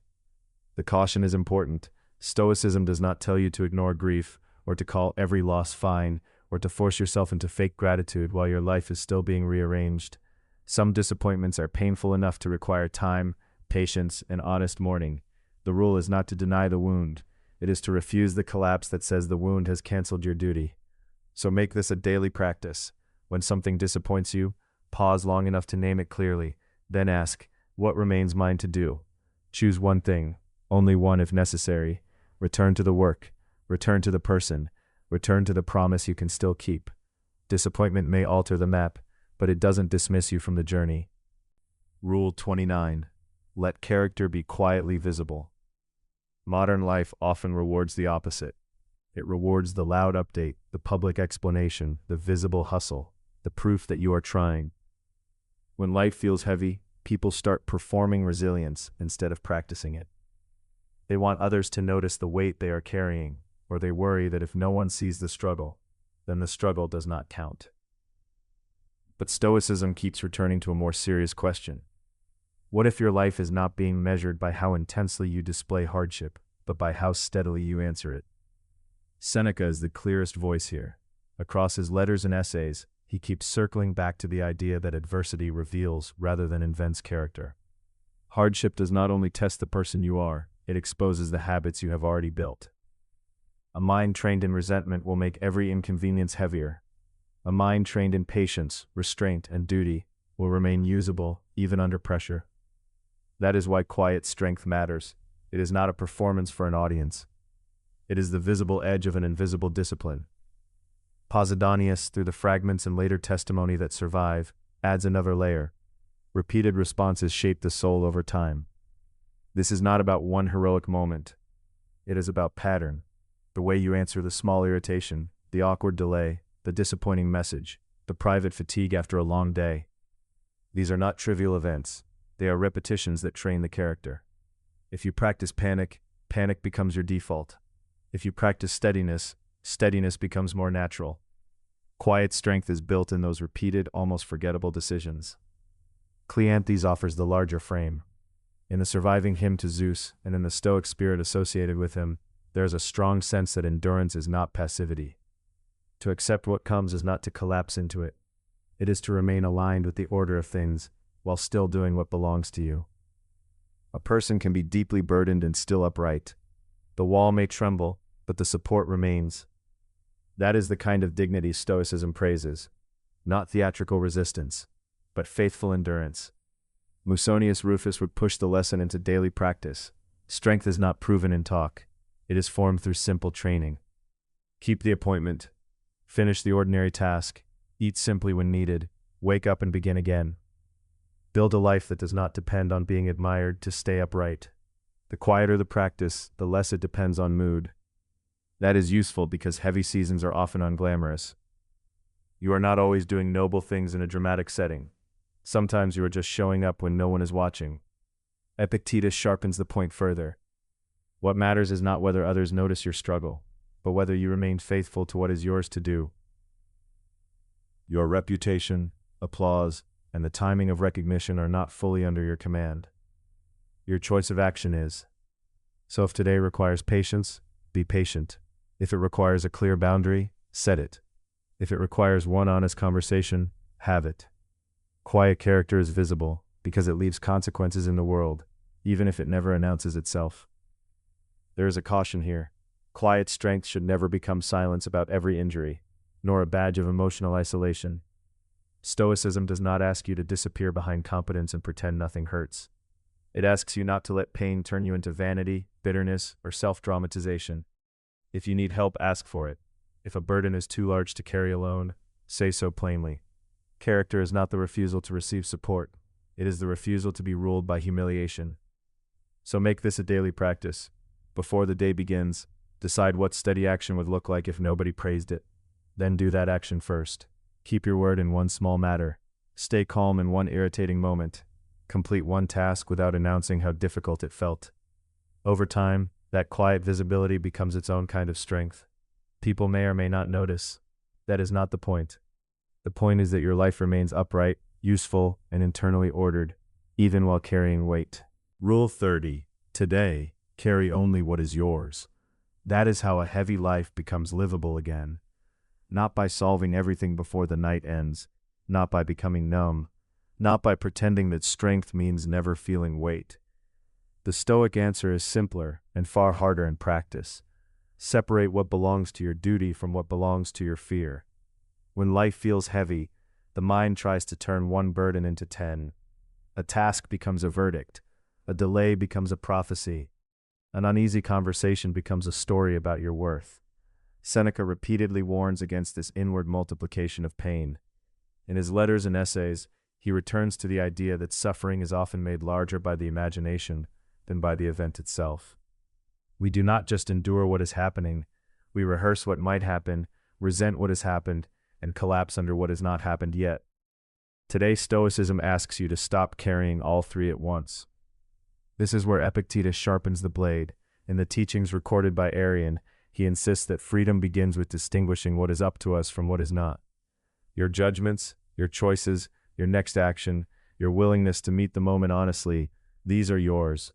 The caution is important. Stoicism does not tell you to ignore grief, or to call every loss fine, or to force yourself into fake gratitude while your life is still being rearranged. Some disappointments are painful enough to require time, patience, and honest mourning. The rule is not to deny the wound. It is to refuse the collapse that says the wound has canceled your duty. So make this a daily practice. When something disappoints you, pause long enough to name it clearly, then ask, what remains mine to do? Choose one thing, only one if necessary. Return to the work, return to the person, return to the promise you can still keep. Disappointment may alter the map, but it doesn't dismiss you from the journey. Rule 29. Let character be quietly visible. Modern life often rewards the opposite. It rewards the loud update, the public explanation, the visible hustle, the proof that you are trying. When life feels heavy, people start performing resilience instead of practicing it. They want others to notice the weight they are carrying, or they worry that if no one sees the struggle, then the struggle does not count. But Stoicism keeps returning to a more serious question. What if your life is not being measured by how intensely you display hardship, but by how steadily you answer it? Seneca is the clearest voice here. Across his letters and essays, he keeps circling back to the idea that adversity reveals rather than invents character. Hardship does not only test the person you are, it exposes the habits you have already built. A mind trained in resentment will make every inconvenience heavier. A mind trained in patience, restraint, and duty will remain usable even under pressure. That is why quiet strength matters. It is not a performance for an audience. It is the visible edge of an invisible discipline. Posidonius, through the fragments and later testimony that survive, adds another layer. Repeated responses shape the soul over time. This is not about one heroic moment. It is about pattern. The way you answer the small irritation, the awkward delay, the disappointing message, the private fatigue after a long day. These are not trivial events. They are repetitions that train the character. If you practice panic, panic becomes your default. If you practice steadiness, steadiness becomes more natural. Quiet strength is built in those repeated, almost forgettable decisions. Cleanthes offers the larger frame. In the surviving hymn to Zeus and in the Stoic spirit associated with him, there is a strong sense that endurance is not passivity. To accept what comes is not to collapse into it. It is to remain aligned with the order of things while still doing what belongs to you. A person can be deeply burdened and still upright. The wall may tremble, but the support remains. That is the kind of dignity Stoicism praises. Not theatrical resistance, but faithful endurance. Musonius Rufus would push the lesson into daily practice. Strength is not proven in talk. It is formed through simple training. Keep the appointment. Finish the ordinary task. Eat simply when needed. Wake up and begin again. Build a life that does not depend on being admired to stay upright. The quieter the practice, the less it depends on mood. That is useful because heavy seasons are often unglamorous. You are not always doing noble things in a dramatic setting. Sometimes you are just showing up when no one is watching. Epictetus sharpens the point further. What matters is not whether others notice your struggle, but whether you remain faithful to what is yours to do. Your reputation, applause, and the timing of recognition are not fully under your command. Your choice of action is. So if today requires patience, be patient. If it requires a clear boundary, set it. If it requires one honest conversation, have it. Quiet character is visible because it leaves consequences in the world, even if it never announces itself. There is a caution here. Quiet strength should never become silence about every injury, nor a badge of emotional isolation. Stoicism does not ask you to disappear behind competence and pretend nothing hurts. It asks you not to let pain turn you into vanity, bitterness, or self-dramatization. If you need help, ask for it. If a burden is too large to carry alone, say so plainly. Character is not the refusal to receive support. It is the refusal to be ruled by humiliation. So make this a daily practice. Before the day begins, decide what steady action would look like if nobody praised it. Then do that action first. Keep your word in one small matter. Stay calm in one irritating moment. Complete one task without announcing how difficult it felt. Over time, that quiet visibility becomes its own kind of strength. People may or may not notice. That is not the point. The point is that your life remains upright, useful, and internally ordered, even while carrying weight. Rule 30. Today, carry only what is yours. That is how a heavy life becomes livable again. Not by solving everything before the night ends, not by becoming numb, not by pretending that strength means never feeling weight. The Stoic answer is simpler and far harder in practice. Separate what belongs to your duty from what belongs to your fear. When life feels heavy, the mind tries to turn one burden into 10. A task becomes a verdict. A delay becomes a prophecy. An uneasy conversation becomes a story about your worth. Seneca repeatedly warns against this inward multiplication of pain. In his letters and essays, he returns to the idea that suffering is often made larger by the imagination than by the event itself. We do not just endure what is happening, we rehearse what might happen, resent what has happened, and collapse under what has not happened yet. Today, Stoicism asks you to stop carrying all three at once. This is where Epictetus sharpens the blade. In the teachings recorded by Arrian, he insists that freedom begins with distinguishing what is up to us from what is not. Your judgments, your choices, your next action, your willingness to meet the moment honestly, these are yours.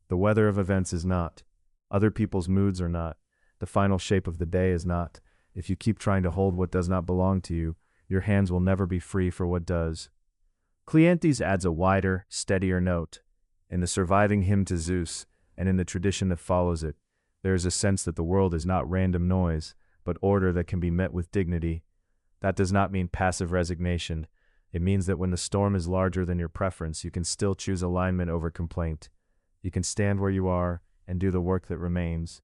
The weather of events is not. Other people's moods are not. The final shape of the day is not. If you keep trying to hold what does not belong to you, your hands will never be free for what does. Cleanthes adds a wider, steadier note. In the surviving hymn to Zeus, and in the tradition that follows it, there is a sense that the world is not random noise, but order that can be met with dignity. That does not mean passive resignation. It means that when the storm is larger than your preference, you can still choose alignment over complaint. You can stand where you are and do the work that remains.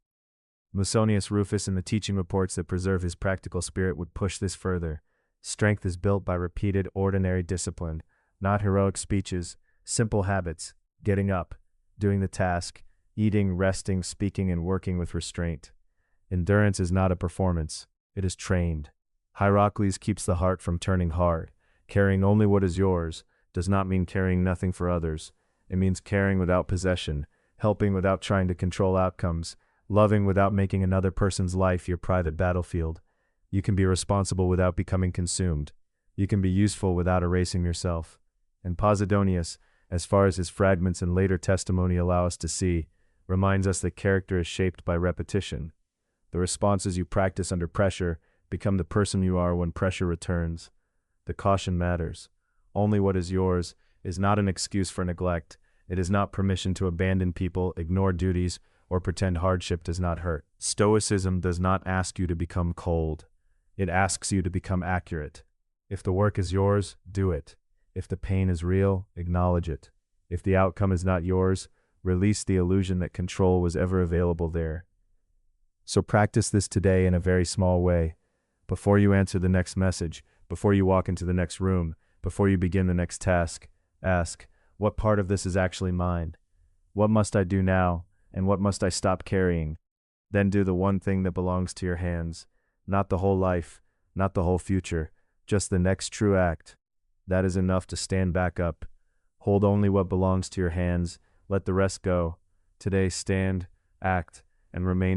Musonius Rufus in the teaching reports that preserve his practical spirit would push this further. Strength is built by repeated ordinary discipline, not heroic speeches, simple habits, getting up, doing the task, eating, resting, speaking, and working with restraint. Endurance is not a performance, it is trained. Hierocles keeps the heart from turning hard. Carrying only what is yours does not mean carrying nothing for others. It means caring without possession, helping without trying to control outcomes, loving without making another person's life your private battlefield. You can be responsible without becoming consumed. You can be useful without erasing yourself. And Posidonius, as far as his fragments and later testimony allow us to see, reminds us that character is shaped by repetition. The responses you practice under pressure become the person you are when pressure returns. The caution matters. Only what is yours is not an excuse for neglect. It is not permission to abandon people, ignore duties, or pretend hardship does not hurt. Stoicism does not ask you to become cold. It asks you to become accurate. If the work is yours, do it. If the pain is real, acknowledge it. If the outcome is not yours, release the illusion that control was ever available there. So practice this today in a very small way. Before you answer the next message, before you walk into the next room, before you begin the next task, ask, what part of this is actually mine? What must I do now, and what must I stop carrying? Then do the one thing that belongs to your hands. Not the whole life, not the whole future, just the next true act. That is enough to stand back up. Hold only what belongs to your hands. Let the rest go. Today stand, act, and remain